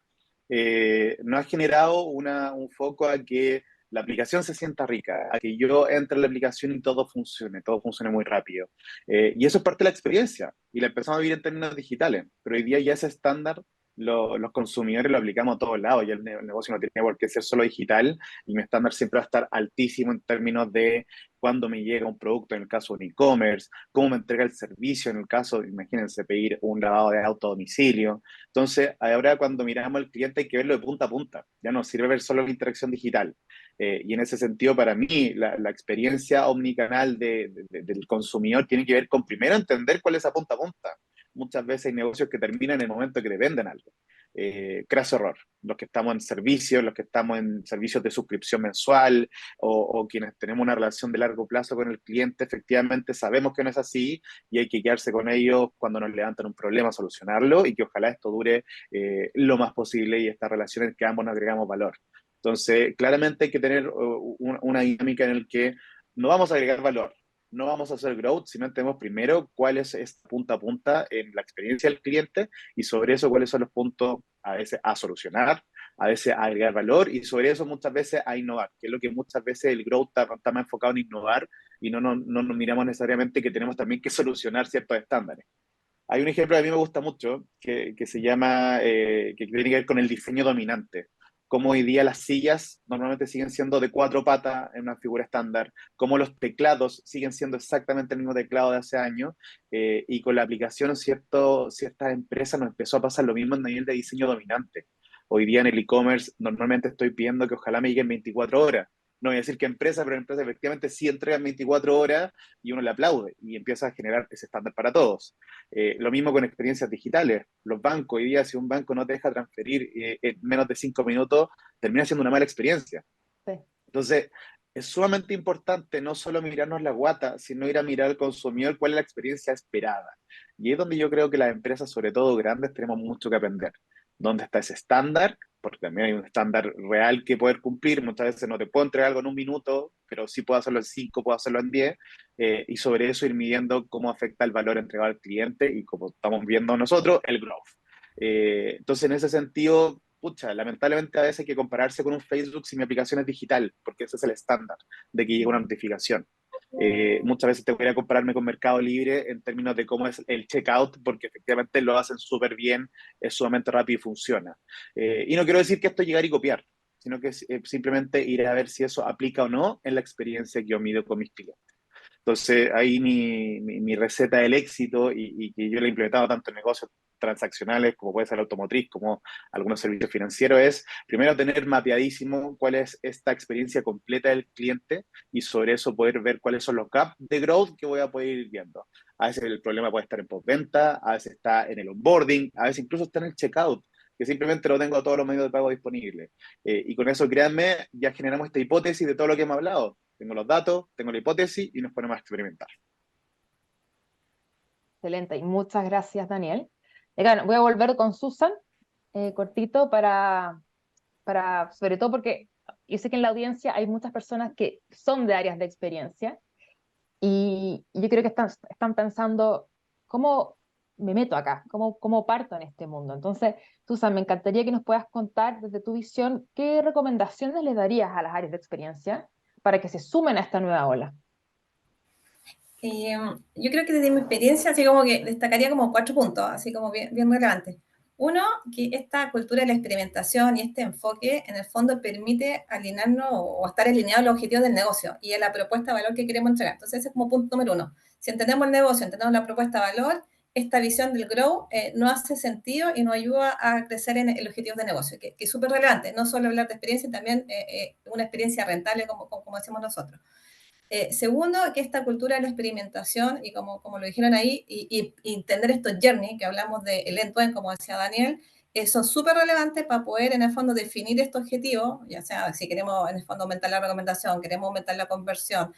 nos ha generado un foco a que la aplicación se sienta rica, a que yo entre en la aplicación y todo funcione muy rápido. Y eso es parte de la experiencia, y la empezamos a vivir en términos digitales, pero hoy día ya ese estándar los consumidores lo aplicamos a todos lados, y el negocio no tiene por qué ser solo digital, y mi estándar siempre va a estar altísimo en términos de cuándo me llega un producto en el caso de un e-commerce, cómo me entrega el servicio en el caso, imagínense, pedir un lavado de auto a domicilio. Entonces, ahora cuando miramos al cliente hay que verlo de punta a punta, ya no sirve ver solo la interacción digital. Y en ese sentido, para mí, la experiencia omnicanal del consumidor tiene que ver con primero entender cuál es a punta a punta. Muchas veces hay negocios que terminan en el momento que te venden algo. Craso error. Los que estamos en servicios, los que estamos en servicios de suscripción mensual o quienes tenemos una relación de largo plazo con el cliente, efectivamente sabemos que no es así y hay que quedarse con ellos cuando nos levantan un problema, solucionarlo y que ojalá esto dure lo más posible y estas relaciones que ambos nos agregamos valor. Entonces, claramente hay que tener una dinámica en la que no vamos a agregar valor, no vamos a hacer growth si no entendemos primero cuál es esta punta a punta en la experiencia del cliente y sobre eso cuáles son los puntos a veces a solucionar, a veces a agregar valor y sobre eso muchas veces a innovar, que es lo que muchas veces el growth está más enfocado en innovar y no nos miramos necesariamente que tenemos también que solucionar ciertos estándares. Hay un ejemplo que a mí me gusta mucho que se llama, que tiene que ver con el diseño dominante. Cómo hoy día las sillas normalmente siguen siendo de cuatro patas en una figura estándar, cómo los teclados siguen siendo exactamente el mismo teclado de hace años, y con la aplicación ciertas empresas nos empezó a pasar lo mismo en nivel de diseño dominante. Hoy día en el e-commerce normalmente estoy pidiendo que ojalá me lleguen 24 horas. No voy a decir qué empresa, pero empresas efectivamente sí entregan 24 horas y uno le aplaude y empieza a generar ese estándar para todos. Lo mismo con experiencias digitales. Los bancos, hoy día, si un banco no te deja transferir en menos de 5 minutos, termina siendo una mala experiencia. Sí. Entonces, es sumamente importante no solo mirarnos la guata, sino ir a mirar al consumidor cuál es la experiencia esperada. Y es donde yo creo que las empresas, sobre todo grandes, tenemos mucho que aprender. ¿Dónde está ese estándar? Porque también hay un estándar real que poder cumplir. Muchas veces no te puedo entregar algo en un minuto, pero sí puedo hacerlo en 5, puedo hacerlo en 10. Y sobre eso ir midiendo cómo afecta el valor entregado al cliente y como estamos viendo nosotros, el growth. Entonces, en ese sentido, pucha, lamentablemente a veces hay que compararse con un Facebook si mi aplicación es digital, porque ese es el estándar de que llegue una notificación. Muchas veces tengo que ir a compararme con Mercado Libre en términos de cómo es el checkout, porque efectivamente lo hacen súper bien, es sumamente rápido y funciona. Y no quiero decir que esto es llegar y copiar, sino que es simplemente ir a ver si eso aplica o no en la experiencia que yo mido con mis clientes. Entonces, ahí mi receta del éxito y que yo la he implementado tanto en negocios transaccionales como puede ser automotriz, como algunos servicios financieros, es primero tener mapeadísimo cuál es esta experiencia completa del cliente y sobre eso poder ver cuáles son los gaps de growth que voy a poder ir viendo. A veces el problema puede estar en postventa, a veces está en el onboarding, a veces incluso está en el checkout, que simplemente no tengo todos los medios de pago disponibles. Y con eso, créanme, ya generamos esta hipótesis de todo lo que hemos hablado. Tengo los datos, tengo la hipótesis y nos ponemos a experimentar. Excelente, y muchas gracias, Daniel. Bueno, voy a volver con Susan, cortito, sobre todo porque yo sé que en la audiencia hay muchas personas que son de áreas de experiencia y yo creo que están pensando, ¿cómo me meto acá? ¿Cómo parto en este mundo? Entonces, Susan, me encantaría que nos puedas contar desde tu visión qué recomendaciones le darías a las áreas de experiencia para que se sumen a esta nueva ola. Yo creo que desde mi experiencia, así como que destacaría como 4 puntos, así como bien relevantes. Uno, que esta cultura de la experimentación y este enfoque, en el fondo, permite alinearnos o estar alineados a los objetivos del negocio y a la propuesta de valor que queremos entregar. Entonces, ese es como punto número 1. Si entendemos el negocio, entendemos la propuesta de valor, esta visión del grow no hace sentido y nos ayuda a crecer en el objetivo de negocio, que es súper relevante. No solo hablar de experiencia, también una experiencia rentable, como decimos nosotros. Segundo, que esta cultura de la experimentación, y como lo dijeron ahí, y entender estos journey, que hablamos del end-to-end, como decía Daniel, eso es súper relevante para poder, en el fondo, definir estos objetivos, ya sea si queremos, en el fondo, aumentar la recomendación, queremos aumentar la conversión,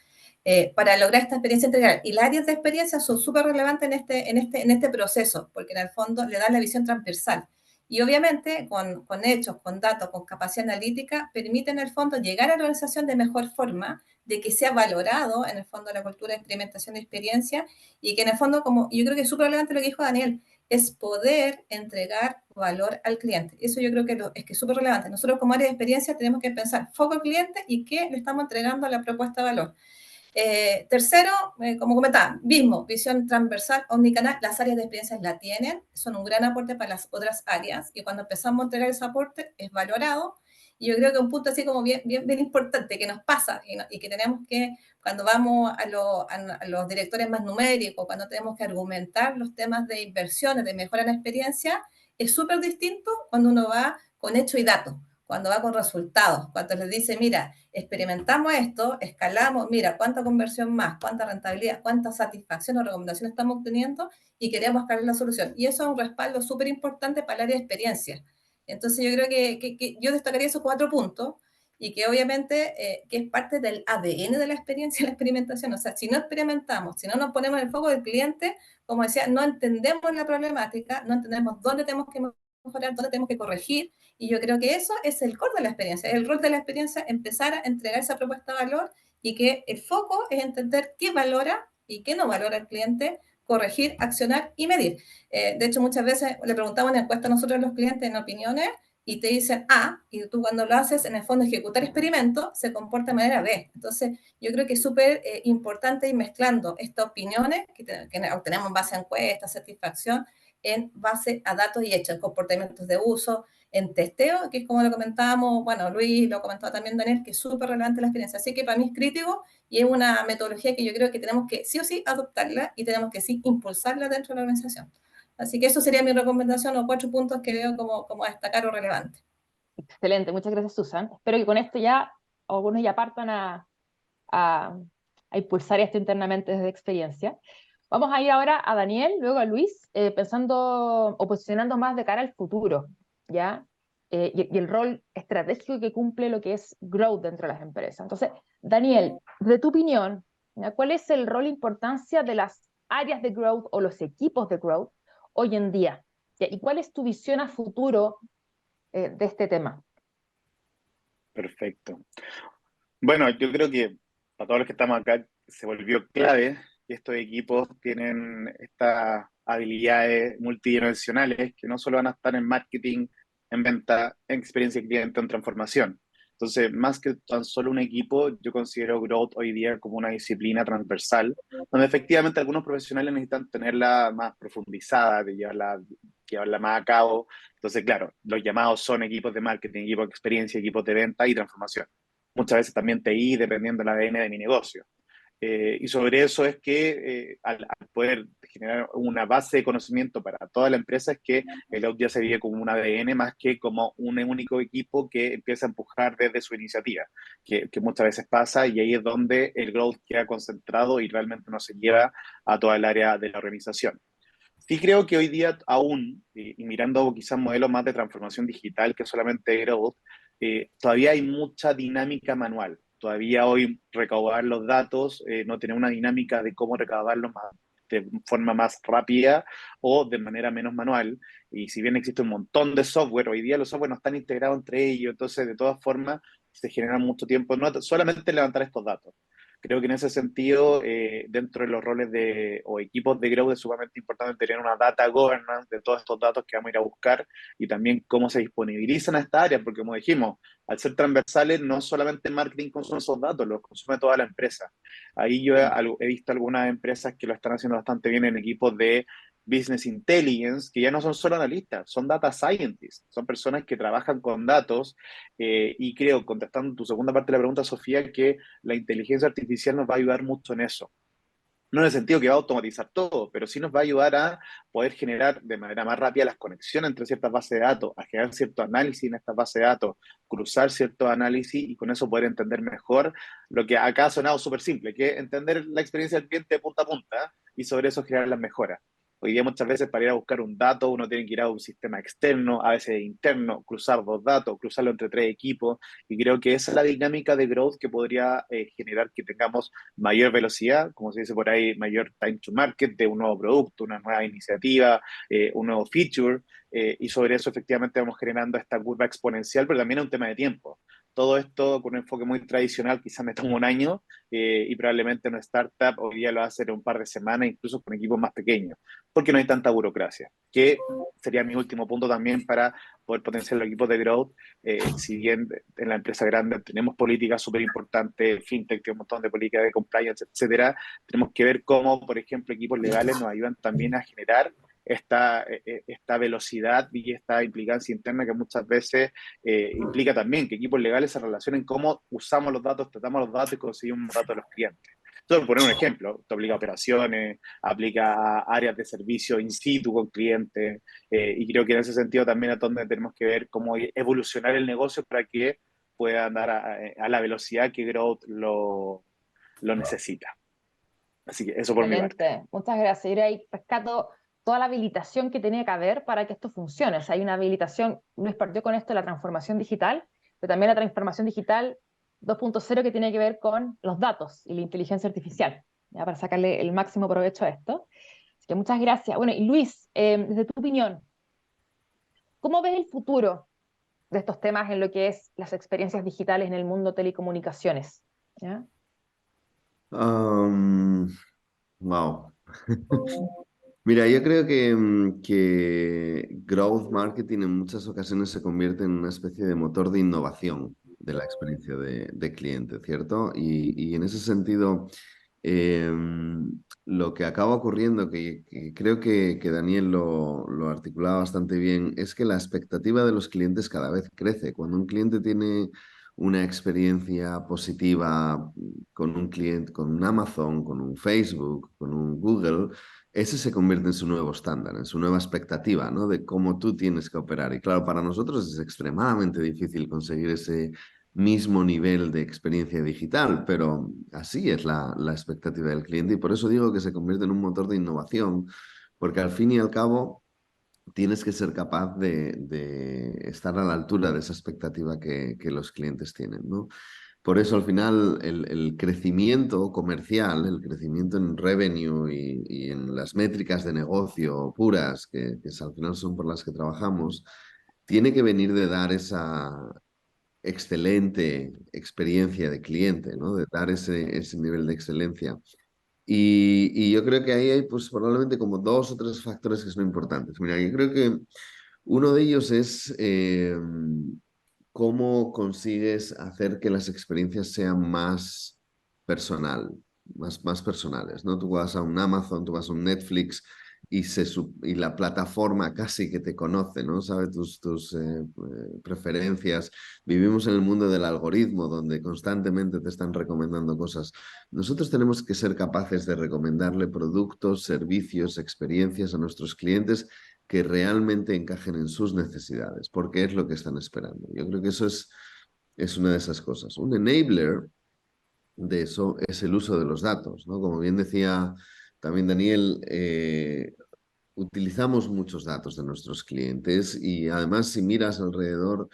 para lograr esta experiencia integral. Y las áreas de experiencia son súper relevantes en este proceso, porque en el fondo le dan la visión transversal. Y obviamente, con hechos, con datos, con capacidad analítica, permiten, en el fondo, llegar a la organización de mejor forma, de que sea valorado, en el fondo, la cultura de experimentación y experiencia, y que en el fondo, como yo creo que es súper relevante lo que dijo Daniel, es poder entregar valor al cliente. Eso yo creo que es que es súper relevante. Nosotros como área de experiencia tenemos que pensar foco al cliente y qué le estamos entregando a la propuesta de valor. Tercero, como comentaba, mismo, visión transversal, omnicanal, las áreas de experiencias la tienen, son un gran aporte para las otras áreas, y cuando empezamos a entregar ese aporte es valorado. Y yo creo que un punto así como bien importante que nos pasa y que tenemos que, cuando vamos a los directores más numéricos, cuando tenemos que argumentar los temas de inversiones, de mejora en la experiencia, es súper distinto cuando uno va con hecho y datos, cuando va con resultados, cuando les dice, mira, experimentamos esto, escalamos, mira, cuánta conversión más, cuánta rentabilidad, cuánta satisfacción o recomendación estamos obteniendo y queremos buscar la solución. Y eso es un respaldo súper importante para el área de experiencia. Entonces yo creo que yo destacaría esos 4 puntos y que obviamente que es parte del ADN de la experiencia y la experimentación. O sea, si no experimentamos, si no nos ponemos en el foco del cliente, como decía, no entendemos la problemática, no entendemos dónde tenemos que mejorar, dónde tenemos que corregir, y yo creo que eso es el core de la experiencia, el rol de la experiencia, empezar a entregar esa propuesta de valor y que el foco es entender qué valora y qué no valora el cliente, corregir, accionar y medir. De hecho, muchas veces le preguntamos en encuesta a nosotros los clientes en opiniones y te dicen A, y tú cuando lo haces, en el fondo ejecutar experimentos, se comporta de manera B. Entonces, yo creo que es súper importante ir mezclando estas opiniones que obtenemos en base a encuestas, satisfacción, en base a datos y hechos, comportamientos de uso, en testeo, que es como lo comentábamos, bueno, Luis lo comentaba también Daniel, que es súper relevante la experiencia. Así que para mí es crítico y es una metodología que yo creo que tenemos que sí o sí adoptarla y tenemos que sí impulsarla dentro de la organización. Así que eso sería mi recomendación o 4 puntos que veo como a destacar o relevante. Excelente, muchas gracias, Susan. Espero que con esto ya algunos ya partan a, a impulsar esto internamente desde experiencia. Vamos a ir ahora a Daniel, luego a Luis, pensando o posicionando más de cara al futuro, ¿ya? Y el rol estratégico que cumple lo que es growth dentro de las empresas. Entonces, Daniel, de tu opinión, ¿ya? ¿Cuál es el rol e importancia de las áreas de growth o los equipos de growth hoy en día? ¿Ya? ¿Y cuál es tu visión a futuro de este tema? Perfecto. Bueno, yo creo que para todos los que estamos acá se volvió clave que estos equipos tienen estas habilidades multidimensionales que no solo van a estar en marketing, en venta, en experiencia de cliente, en transformación. Entonces, más que tan solo un equipo, yo considero Growth hoy día como una disciplina transversal, donde efectivamente algunos profesionales necesitan tenerla más profundizada, de llevarla más a cabo. Entonces, claro, los llamados son equipos de marketing, equipos de experiencia, equipos de venta y transformación. Muchas veces también TI, dependiendo del ADN de mi negocio. Y sobre eso es que al poder generar una base de conocimiento para toda la empresa es que el Out ya se vive como un ADN más que como un único equipo que empieza a empujar desde su iniciativa, que muchas veces pasa y ahí es donde el growth queda concentrado y realmente no se lleva a toda el área de la organización. Sí creo que hoy día aún, y mirando quizás modelos más de transformación digital que solamente growth, todavía hay mucha dinámica manual. Todavía hoy recaudar los datos, no tener una dinámica de cómo recaudarlos de forma más rápida o de manera menos manual. Y si bien existe un montón de software, hoy día los software no están integrados entre ellos, entonces de todas formas se genera mucho tiempo, no solamente levantar estos datos. Creo que en ese sentido, dentro de los roles o equipos de growth es sumamente importante tener una data governance de todos estos datos que vamos a ir a buscar y también cómo se disponibilizan a esta área, porque como dijimos, al ser transversales, no solamente marketing consume esos datos, los consume toda la empresa. Ahí yo he visto algunas empresas que lo están haciendo bastante bien en equipos de Business Intelligence, que ya no son solo analistas, son data scientists, son personas que trabajan con datos y creo, contestando tu segunda parte de la pregunta, Sofía, que la inteligencia artificial nos va a ayudar mucho en eso. No en el sentido que va a automatizar todo, pero sí nos va a ayudar a poder generar de manera más rápida las conexiones entre ciertas bases de datos, a generar cierto análisis en estas bases de datos, cruzar ciertos análisis y con eso poder entender mejor lo que acá ha sonado súper simple, que es entender la experiencia del cliente de punta a punta y sobre eso generar las mejoras. Hoy día muchas veces para ir a buscar un dato uno tiene que ir a un sistema externo, a veces interno, cruzar dos datos, cruzarlo entre tres equipos y creo que esa es la dinámica de growth que podría generar que tengamos mayor velocidad, como se dice por ahí, mayor time to market de un nuevo producto, una nueva iniciativa, un nuevo feature, y sobre eso efectivamente vamos generando esta curva exponencial, pero también es un tema de tiempo. Todo esto con un enfoque muy tradicional, quizás me toma un año, y probablemente una startup hoy día lo hace en un par de semanas, incluso con equipos más pequeños, porque no hay tanta burocracia, que sería mi último punto también para poder potenciar los equipos de growth. Si bien en la empresa grande tenemos políticas súper importantes, fintech tiene un montón de políticas de compliance, etcétera, tenemos que ver cómo, por ejemplo, equipos legales nos ayudan también a generar esta velocidad y esta implicancia interna que muchas veces implica también que equipos legales se relacionen cómo usamos los datos, tratamos los datos y conseguimos datos de los clientes. Entonces, por poner un ejemplo, esto aplica a operaciones, aplica a áreas de servicio in situ con clientes, y creo que en ese sentido también es donde tenemos que ver cómo evolucionar el negocio para que pueda andar a la velocidad que Growth lo necesita. Así que eso por mi parte. Excelente, muchas gracias. Yo ahí rescato toda la habilitación que tenía que haber para que esto funcione. O sea, hay una habilitación, Luis partió con esto de la transformación digital, pero también la transformación digital 2.0 que tiene que ver con los datos y la inteligencia artificial, ¿ya? Para sacarle el máximo provecho a esto. Así que muchas gracias. Bueno, y Luis, desde tu opinión, ¿cómo ves el futuro de estos temas en lo que es las experiencias digitales en el mundo de telecomunicaciones? ¿Ya? Wow. Mira, yo creo que growth marketing en muchas ocasiones se convierte en una especie de motor de innovación de la experiencia de cliente, ¿cierto? Y en ese sentido, eh, lo que acaba ocurriendo, que creo que Daniel lo articulaba bastante bien, es que la expectativa de los clientes cada vez crece. Cuando un cliente tiene una experiencia positiva con un cliente, con un Amazon, con un Facebook, con un Google, ese se convierte en su nuevo estándar, en su nueva expectativa, ¿no? De cómo tú tienes que operar. Y claro, para nosotros es extremadamente difícil conseguir ese mismo nivel de experiencia digital, pero así es la expectativa del cliente y por eso digo que se convierte en un motor de innovación, porque al fin y al cabo tienes que ser capaz de estar a la altura de esa expectativa que los clientes tienen, ¿no? Por eso al final el crecimiento comercial, el crecimiento en revenue y en las métricas de negocio puras, que al final son por las que trabajamos, tiene que venir de dar esa excelente experiencia de cliente, ¿no? De dar ese nivel de excelencia. Y yo creo que ahí hay pues probablemente como dos o tres factores que son importantes. Mira, yo creo que Uno de ellos es cómo consigues hacer que las experiencias sean más personal, más personales, ¿no? Tú vas a un Amazon, tú vas a un Netflix y la plataforma casi que te conoce, ¿no? Sabe tus preferencias. Vivimos en el mundo del algoritmo, donde constantemente te están recomendando cosas. Nosotros tenemos que ser capaces de recomendarle productos, servicios, experiencias a nuestros clientes que realmente encajen en sus necesidades, porque es lo que están esperando. Yo creo que eso es una de esas cosas. Un enabler de eso es el uso de los datos, ¿no? Como bien decía también Daniel, utilizamos muchos datos de nuestros clientes y además si miras alrededor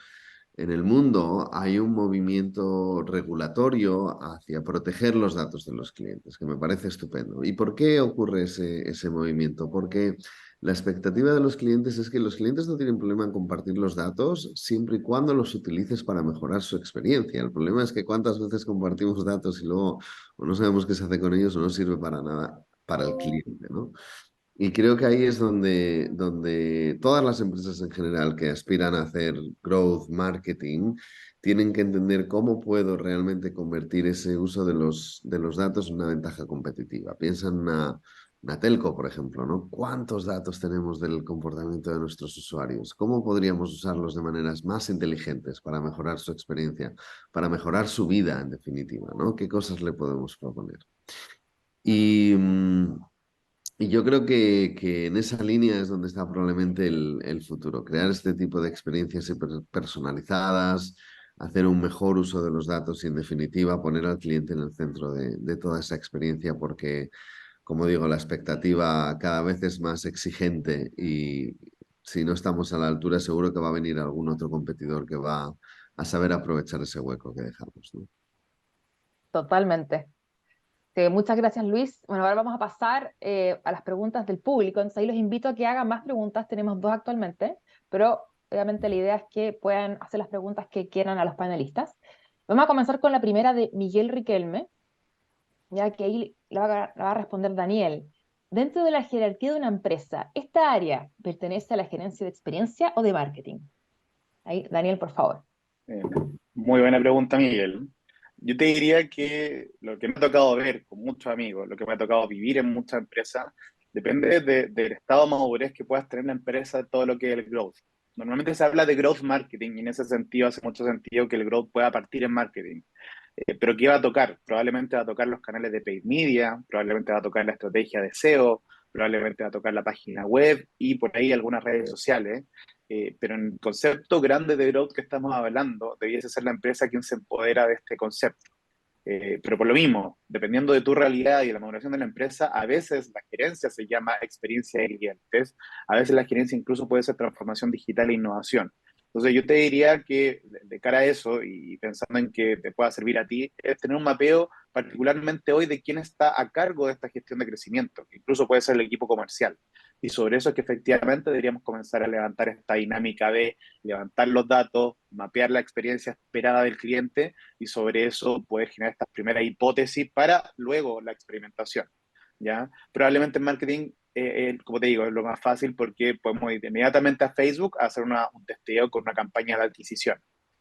en el mundo hay un movimiento regulatorio hacia proteger los datos de los clientes, que me parece estupendo. ¿Y por qué ocurre ese movimiento? Porque la expectativa de los clientes es que los clientes no tienen problema en compartir los datos siempre y cuando los utilices para mejorar su experiencia. El problema es que cuántas veces compartimos datos y luego o no sabemos qué se hace con ellos o no sirve para nada para el cliente, ¿no? Y creo que ahí es donde todas las empresas en general que aspiran a hacer growth marketing tienen que entender cómo puedo realmente convertir ese uso de los datos en una ventaja competitiva. Piensa en una telco, por ejemplo, ¿no? ¿Cuántos datos tenemos del comportamiento de nuestros usuarios? ¿Cómo podríamos usarlos de maneras más inteligentes para mejorar su experiencia, para mejorar su vida, en definitiva, ¿no? ¿Qué cosas le podemos proponer? Y... y yo creo que en esa línea es donde está probablemente el futuro, crear este tipo de experiencias personalizadas, hacer un mejor uso de los datos y en definitiva poner al cliente en el centro de toda esa experiencia porque, como digo, la expectativa cada vez es más exigente y si no estamos a la altura seguro que va a venir algún otro competidor que va a saber aprovechar ese hueco que dejamos, ¿no? Totalmente. Muchas gracias, Luis. Bueno, ahora vamos a pasar a las preguntas del público. Entonces ahí los invito a que hagan más preguntas. Tenemos dos actualmente, pero obviamente la idea es que puedan hacer las preguntas que quieran a los panelistas. Vamos a comenzar con la primera de Miguel Riquelme, ya que ahí la va a responder Daniel. Dentro de la jerarquía de una empresa, ¿esta área pertenece a la gerencia de experiencia o de marketing? Ahí, Daniel, por favor. Eh, Muy buena pregunta, Miguel. Yo te diría que lo que me ha tocado ver con muchos amigos, lo que me ha tocado vivir en muchas empresas, depende del estado de madurez que puedas tener la empresa de todo lo que es el growth. Normalmente se habla de growth marketing y en ese sentido hace mucho sentido que el growth pueda partir en marketing. Pero ¿qué va a tocar? Probablemente va a tocar los canales de paid media, probablemente va a tocar la estrategia de SEO, probablemente va a tocar la página web y por ahí algunas redes sociales. Pero en el concepto grande de growth que estamos hablando, debiese ser la empresa quien se empodera de este concepto. Pero por lo mismo, dependiendo de tu realidad y de la maduración de la empresa, a veces la gerencia se llama experiencia de clientes, a veces la gerencia incluso puede ser transformación digital e innovación. Entonces yo te diría que de cara a eso y pensando en que te pueda servir a ti, es tener un mapeo particularmente hoy de quién está a cargo de esta gestión de crecimiento, que incluso puede ser el equipo comercial. Y sobre eso es que efectivamente deberíamos comenzar a levantar esta dinámica de levantar los datos, mapear la experiencia esperada del cliente y sobre eso poder generar estas primeras hipótesis para luego la experimentación, ¿ya? Probablemente en marketing, como te digo, es lo más fácil porque podemos ir inmediatamente a Facebook a hacer un testeo con una campaña de adquisición,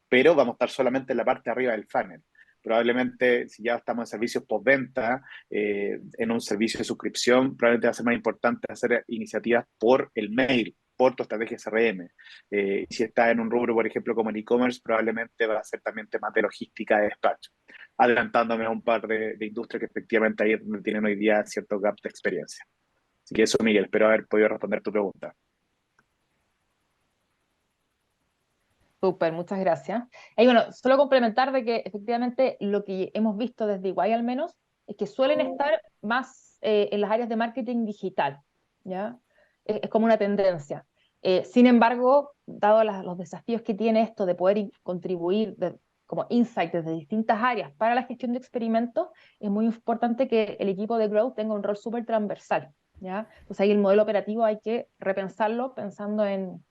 pero vamos a estar solamente en la parte de arriba del funnel. Probablemente si ya estamos en servicios postventa, en un servicio de suscripción, probablemente va a ser más importante hacer iniciativas por el mail, por tu estrategia CRM. Si está en un rubro, por ejemplo, como el e-commerce, probablemente va a ser también temas de logística de despacho, adelantándome a un par de industrias que efectivamente ahí tienen hoy día cierto gap de experiencia. Así que eso, Miguel, espero haber podido responder tu pregunta. Súper, muchas gracias. Y bueno, solo complementar de que efectivamente lo que hemos visto desde Iguay al menos es que suelen estar más en las áreas de marketing digital, ¿ya? Es como una tendencia. Sin embargo, dado los desafíos que tiene esto de poder contribuir como insight desde distintas áreas para la gestión de experimentos, es muy importante que el equipo de Growth tenga un rol súper transversal, ¿ya? Entonces ahí el modelo operativo hay que repensarlo pensando en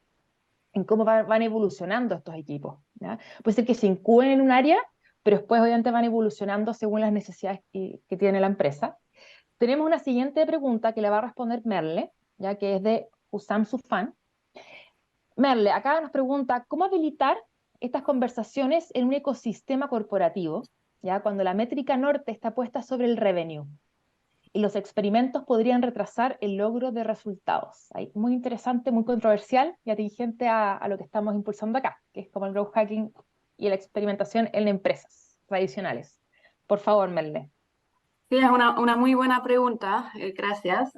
cómo van evolucionando estos equipos, ¿ya? Puede ser que se incuben en un área, pero después obviamente van evolucionando según las necesidades que tiene la empresa. Tenemos una siguiente pregunta que le va a responder Merle, ya que es de Hussam Sufan. Merle, acá nos pregunta, ¿cómo habilitar estas conversaciones en un ecosistema corporativo, ya cuando la métrica norte está puesta sobre el revenue y los experimentos podrían retrasar el logro de resultados? Ahí, muy interesante, muy controversial y atingente a lo que estamos impulsando acá, que es como el growth hacking y la experimentación en empresas tradicionales. Por favor, Merle. Sí, es una muy buena pregunta, gracias.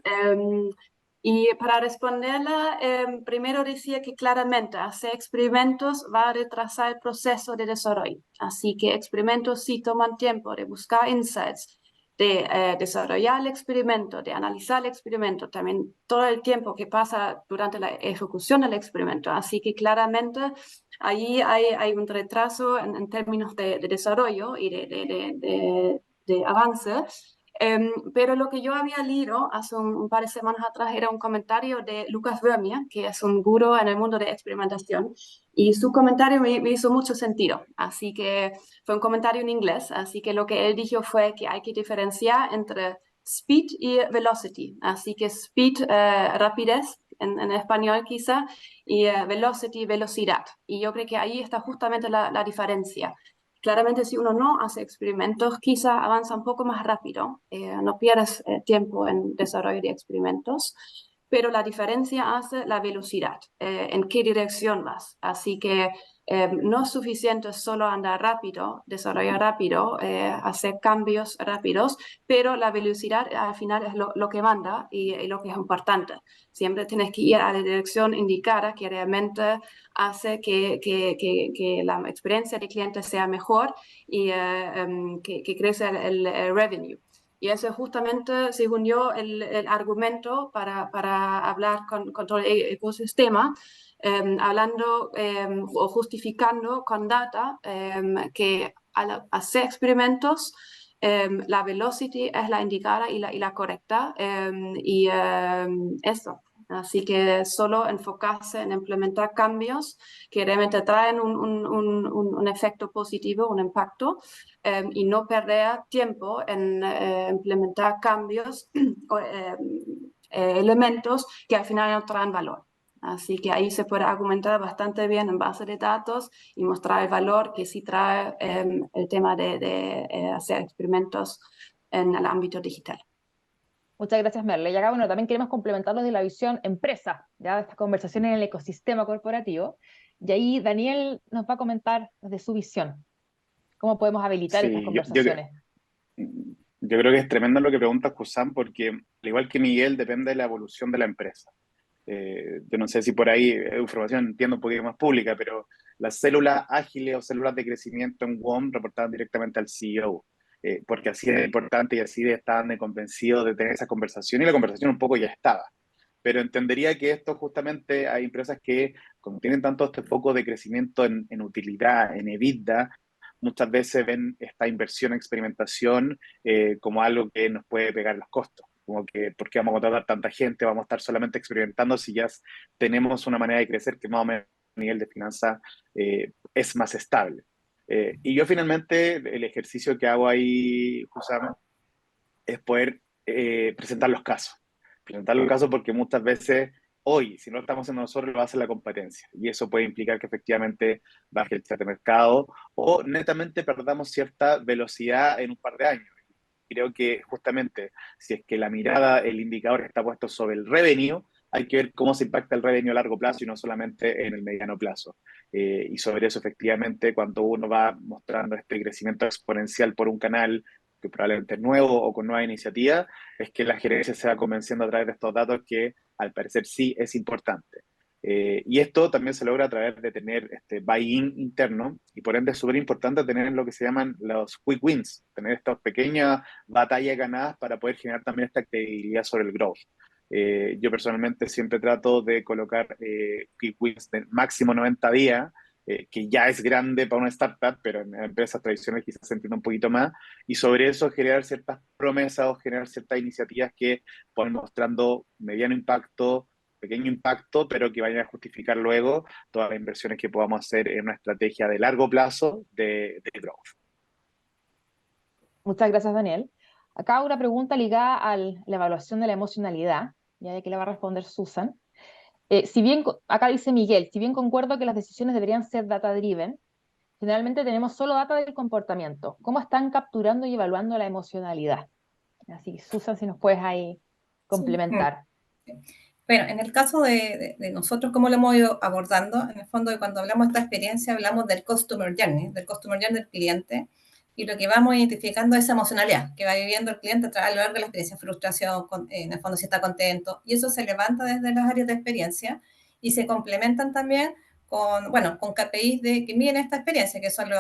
Y para responderla, primero decía que claramente hacer experimentos va a retrasar el proceso de desarrollo. Así que experimentos sí toman tiempo de buscar insights, de desarrollar el experimento, de analizar el experimento, también todo el tiempo que pasa durante la ejecución del experimento. Así que claramente ahí hay un retraso en términos de desarrollo y de avance. Pero lo que yo había leído hace un par de semanas atrás era un comentario de Lucas Vermeer, que es un gurú en el mundo de experimentación, y su comentario me hizo mucho sentido. Así que fue un comentario en inglés, así que lo que él dijo fue que hay que diferenciar entre speed y velocity. Así que speed, rapidez, en español quizá, y velocity, velocidad. Y yo creo que ahí está justamente la diferencia. Claramente, si uno no hace experimentos, quizá avanza un poco más rápido, no pierdes tiempo en desarrollo de experimentos, pero la diferencia hace la velocidad, en qué dirección vas. Así que no es suficiente solo andar rápido, desarrollar rápido, hacer cambios rápidos, pero la velocidad al final es lo que manda y lo que es importante. Siempre tienes que ir a la dirección indicada que realmente hace que la experiencia del cliente sea mejor y que crezca el revenue. Y eso es justamente, según yo, el argumento para hablar con todo el ecosistema, hablando o justificando con data que al hacer experimentos, la velocity es la indicada y la correcta. Y eso. Así que solo enfocarse en implementar cambios que realmente traen un efecto positivo, un impacto, y no perder tiempo en implementar cambios o elementos que al final no traen valor. Así que ahí se puede argumentar bastante bien en base de datos y mostrar el valor que sí trae el tema de hacer experimentos en el ámbito digital. Muchas gracias, Merle. Y acá, bueno, también queremos complementarlo de la visión empresa, ya de estas conversaciones en el ecosistema corporativo. Y ahí Daniel nos va a comentar de su visión, cómo podemos habilitar estas Sí, conversaciones. yo creo que es tremendo lo que pregunta Kusan, porque al igual que Miguel, depende de la evolución de la empresa. Yo no sé si por ahí es información, entiendo un poquito más pública, pero las células ágiles o células de crecimiento en WOM reportaban directamente al CEO, porque así era importante y así estaban de convencidos de tener esa conversación y la conversación un poco ya estaba. Pero entendería que esto justamente hay empresas que, como tienen tanto este foco de crecimiento en utilidad, en EBITDA, muchas veces ven esta inversión en experimentación como algo que nos puede pegar los costos. Como que, ¿por qué vamos a contratar tanta gente? Vamos a estar solamente experimentando si ya tenemos una manera de crecer que más o menos a nivel de finanzas es más estable. Y yo finalmente, el ejercicio que hago ahí, Jusam, es poder presentar los casos. Presentar los casos porque muchas veces hoy, si no lo estamos haciendo nosotros, lo hace la competencia. Y eso puede implicar que efectivamente baje el chat de mercado o netamente perdamos cierta velocidad en un par de años. Creo que justamente si es que la mirada, el indicador está puesto sobre el revenue, hay que ver cómo se impacta el revenue a largo plazo y no solamente en el mediano plazo. Y sobre eso, efectivamente, cuando uno va mostrando este crecimiento exponencial por un canal que probablemente es nuevo o con nueva iniciativa, es que la gerencia se va convenciendo a través de estos datos que al parecer sí es importante. Y esto también se logra a través de tener este buy-in interno y por ende es súper importante tener lo que se llaman los quick wins, tener estas pequeñas batallas ganadas para poder generar también esta credibilidad sobre el growth. Yo personalmente siempre trato de colocar quick wins de máximo 90 días, que ya es grande para una startup, pero en empresas tradicionales quizás se entiende un poquito más, y sobre eso generar ciertas promesas o generar ciertas iniciativas que ponen mostrando mediano impacto, pequeño impacto, pero que vayan a justificar luego todas las inversiones que podamos hacer en una estrategia de largo plazo de growth. Muchas gracias, Daniel. Acá una pregunta ligada a la evaluación de la emocionalidad, ya de que le va a responder Susan. Si bien, acá dice Miguel, si bien concuerdo que las decisiones deberían ser data-driven, generalmente tenemos solo data del comportamiento. ¿Cómo están capturando y evaluando la emocionalidad? Así, Susan, si nos puedes ahí Sí. complementar. Bueno, en el caso de nosotros, ¿cómo lo hemos ido abordando? En el fondo, cuando hablamos de esta experiencia, hablamos del customer journey del cliente, y lo que vamos identificando es esa emocionalidad que va viviendo el cliente a lo largo de la experiencia, frustración, en el fondo si está contento, y eso se levanta desde las áreas de experiencia y se complementan también con, bueno, con KPIs que miden esta experiencia, que son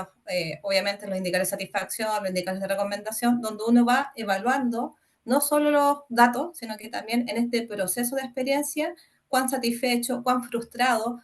obviamente los indicadores de satisfacción, los indicadores de recomendación, donde uno va evaluando no solo los datos, sino que también en este proceso de experiencia, cuán satisfecho, cuán frustrado,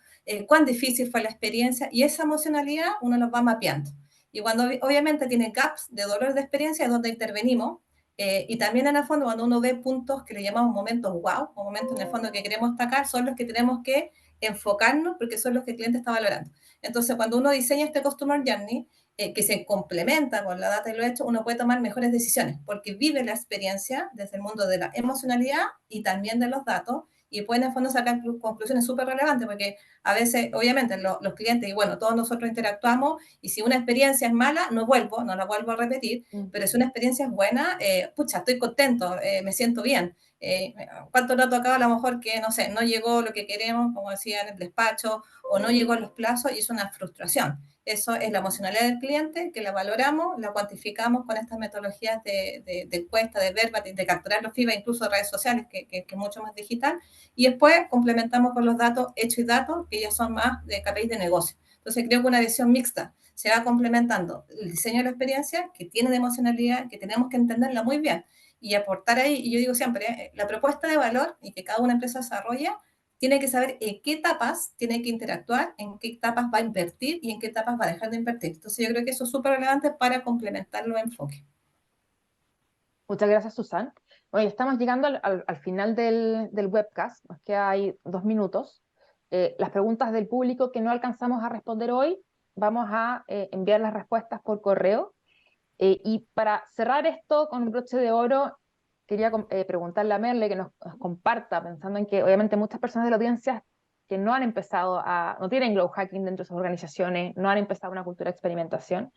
cuán difícil fue la experiencia, y esa emocionalidad uno los va mapeando. Y cuando obviamente tiene gaps de dolor de experiencia es donde intervenimos, y también en el fondo cuando uno ve puntos que le llamamos momentos wow, o momentos en el fondo que queremos destacar, son los que tenemos que enfocarnos porque son los que el cliente está valorando. Entonces, cuando uno diseña este Customer Journey, que se complementa con la data y lo hecho, uno puede tomar mejores decisiones porque vive la experiencia desde el mundo de la emocionalidad y también de los datos, y pueden en el fondo sacar conclusiones súper relevantes porque a veces, obviamente, los clientes, y bueno, todos nosotros interactuamos, y si una experiencia es mala, no la vuelvo a repetir, pero si una experiencia es buena, pucha, estoy contento, me siento bien. ¿Cuánto nos ha tocado a lo mejor que, no sé, no llegó lo que queremos, como decía en el despacho, o no llegó a los plazos, y es una frustración? Eso es la emocionalidad del cliente, que la valoramos, la cuantificamos con estas metodologías de encuesta, de verbatim, de capturar los feedback, incluso de redes sociales, que es mucho más digital, y después complementamos con los datos hechos y datos, que ya son más de KPIs de negocio. Entonces creo que una visión mixta se va complementando el diseño de la experiencia, que tiene de emocionalidad, que tenemos que entenderla muy bien, y aportar ahí, y yo digo siempre, la propuesta de valor y que cada una empresa desarrolla, tiene que saber en qué etapas tiene que interactuar, en qué etapas va a invertir y en qué etapas va a dejar de invertir. Entonces yo creo que eso es súper relevante para complementar los enfoques. Muchas gracias, Susan. Bueno, estamos llegando al final del webcast, nos queda ahí 2 minutos. Las preguntas del público que no alcanzamos a responder hoy, vamos a enviar las respuestas por correo. Y para cerrar esto con un broche de oro, quería preguntarle a Merle que nos comparta, pensando en que obviamente muchas personas de la audiencia que no han empezado no tienen growth hacking dentro de sus organizaciones, no han empezado una cultura de experimentación,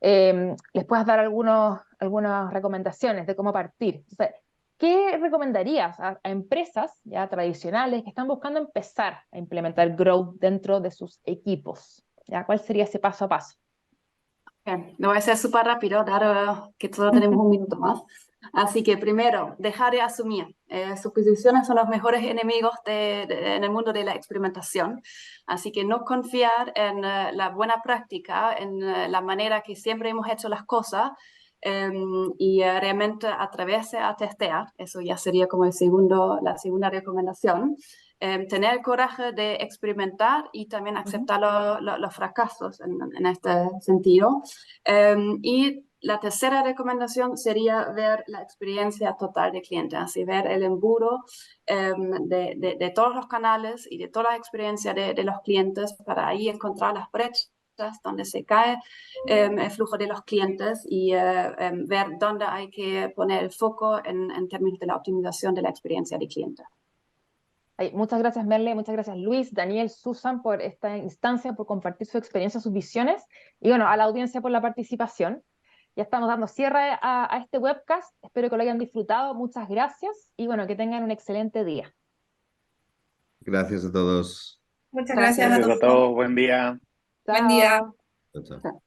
les puedas dar algunas recomendaciones de cómo partir. Entonces, ¿qué recomendarías a empresas ya tradicionales que están buscando empezar a implementar growth dentro de sus equipos? ¿Ya? ¿Cuál sería ese paso a paso? Bien, lo voy a hacer súper rápido, dado que solo tenemos un minuto más. Así que primero, dejar de asumir. Suposiciones son los mejores enemigos en el mundo de la experimentación. Así que no confiar en la buena práctica, en la manera que siempre hemos hecho las cosas, y realmente atreverse a testear. Eso ya sería como la segunda recomendación. Tener el coraje de experimentar y también aceptar los fracasos en este sentido. Y la tercera recomendación sería ver la experiencia total del cliente, así ver el embudo de todos los canales y de toda la experiencia de los clientes, para ahí encontrar las brechas donde se cae el flujo de los clientes, y ver dónde hay que poner el foco en términos de la optimización de la experiencia del cliente. Muchas gracias, Merle, muchas gracias, Luis, Daniel, Susan, por esta instancia, por compartir su experiencia, sus visiones, y bueno, a la audiencia por la participación. Ya estamos dando cierre a este webcast, espero que lo hayan disfrutado, muchas gracias, y bueno, que tengan un excelente día. Gracias a todos. Muchas gracias a Gracias a todos. todos, buen día. Buen día. Chao. Chao, chao. Chao.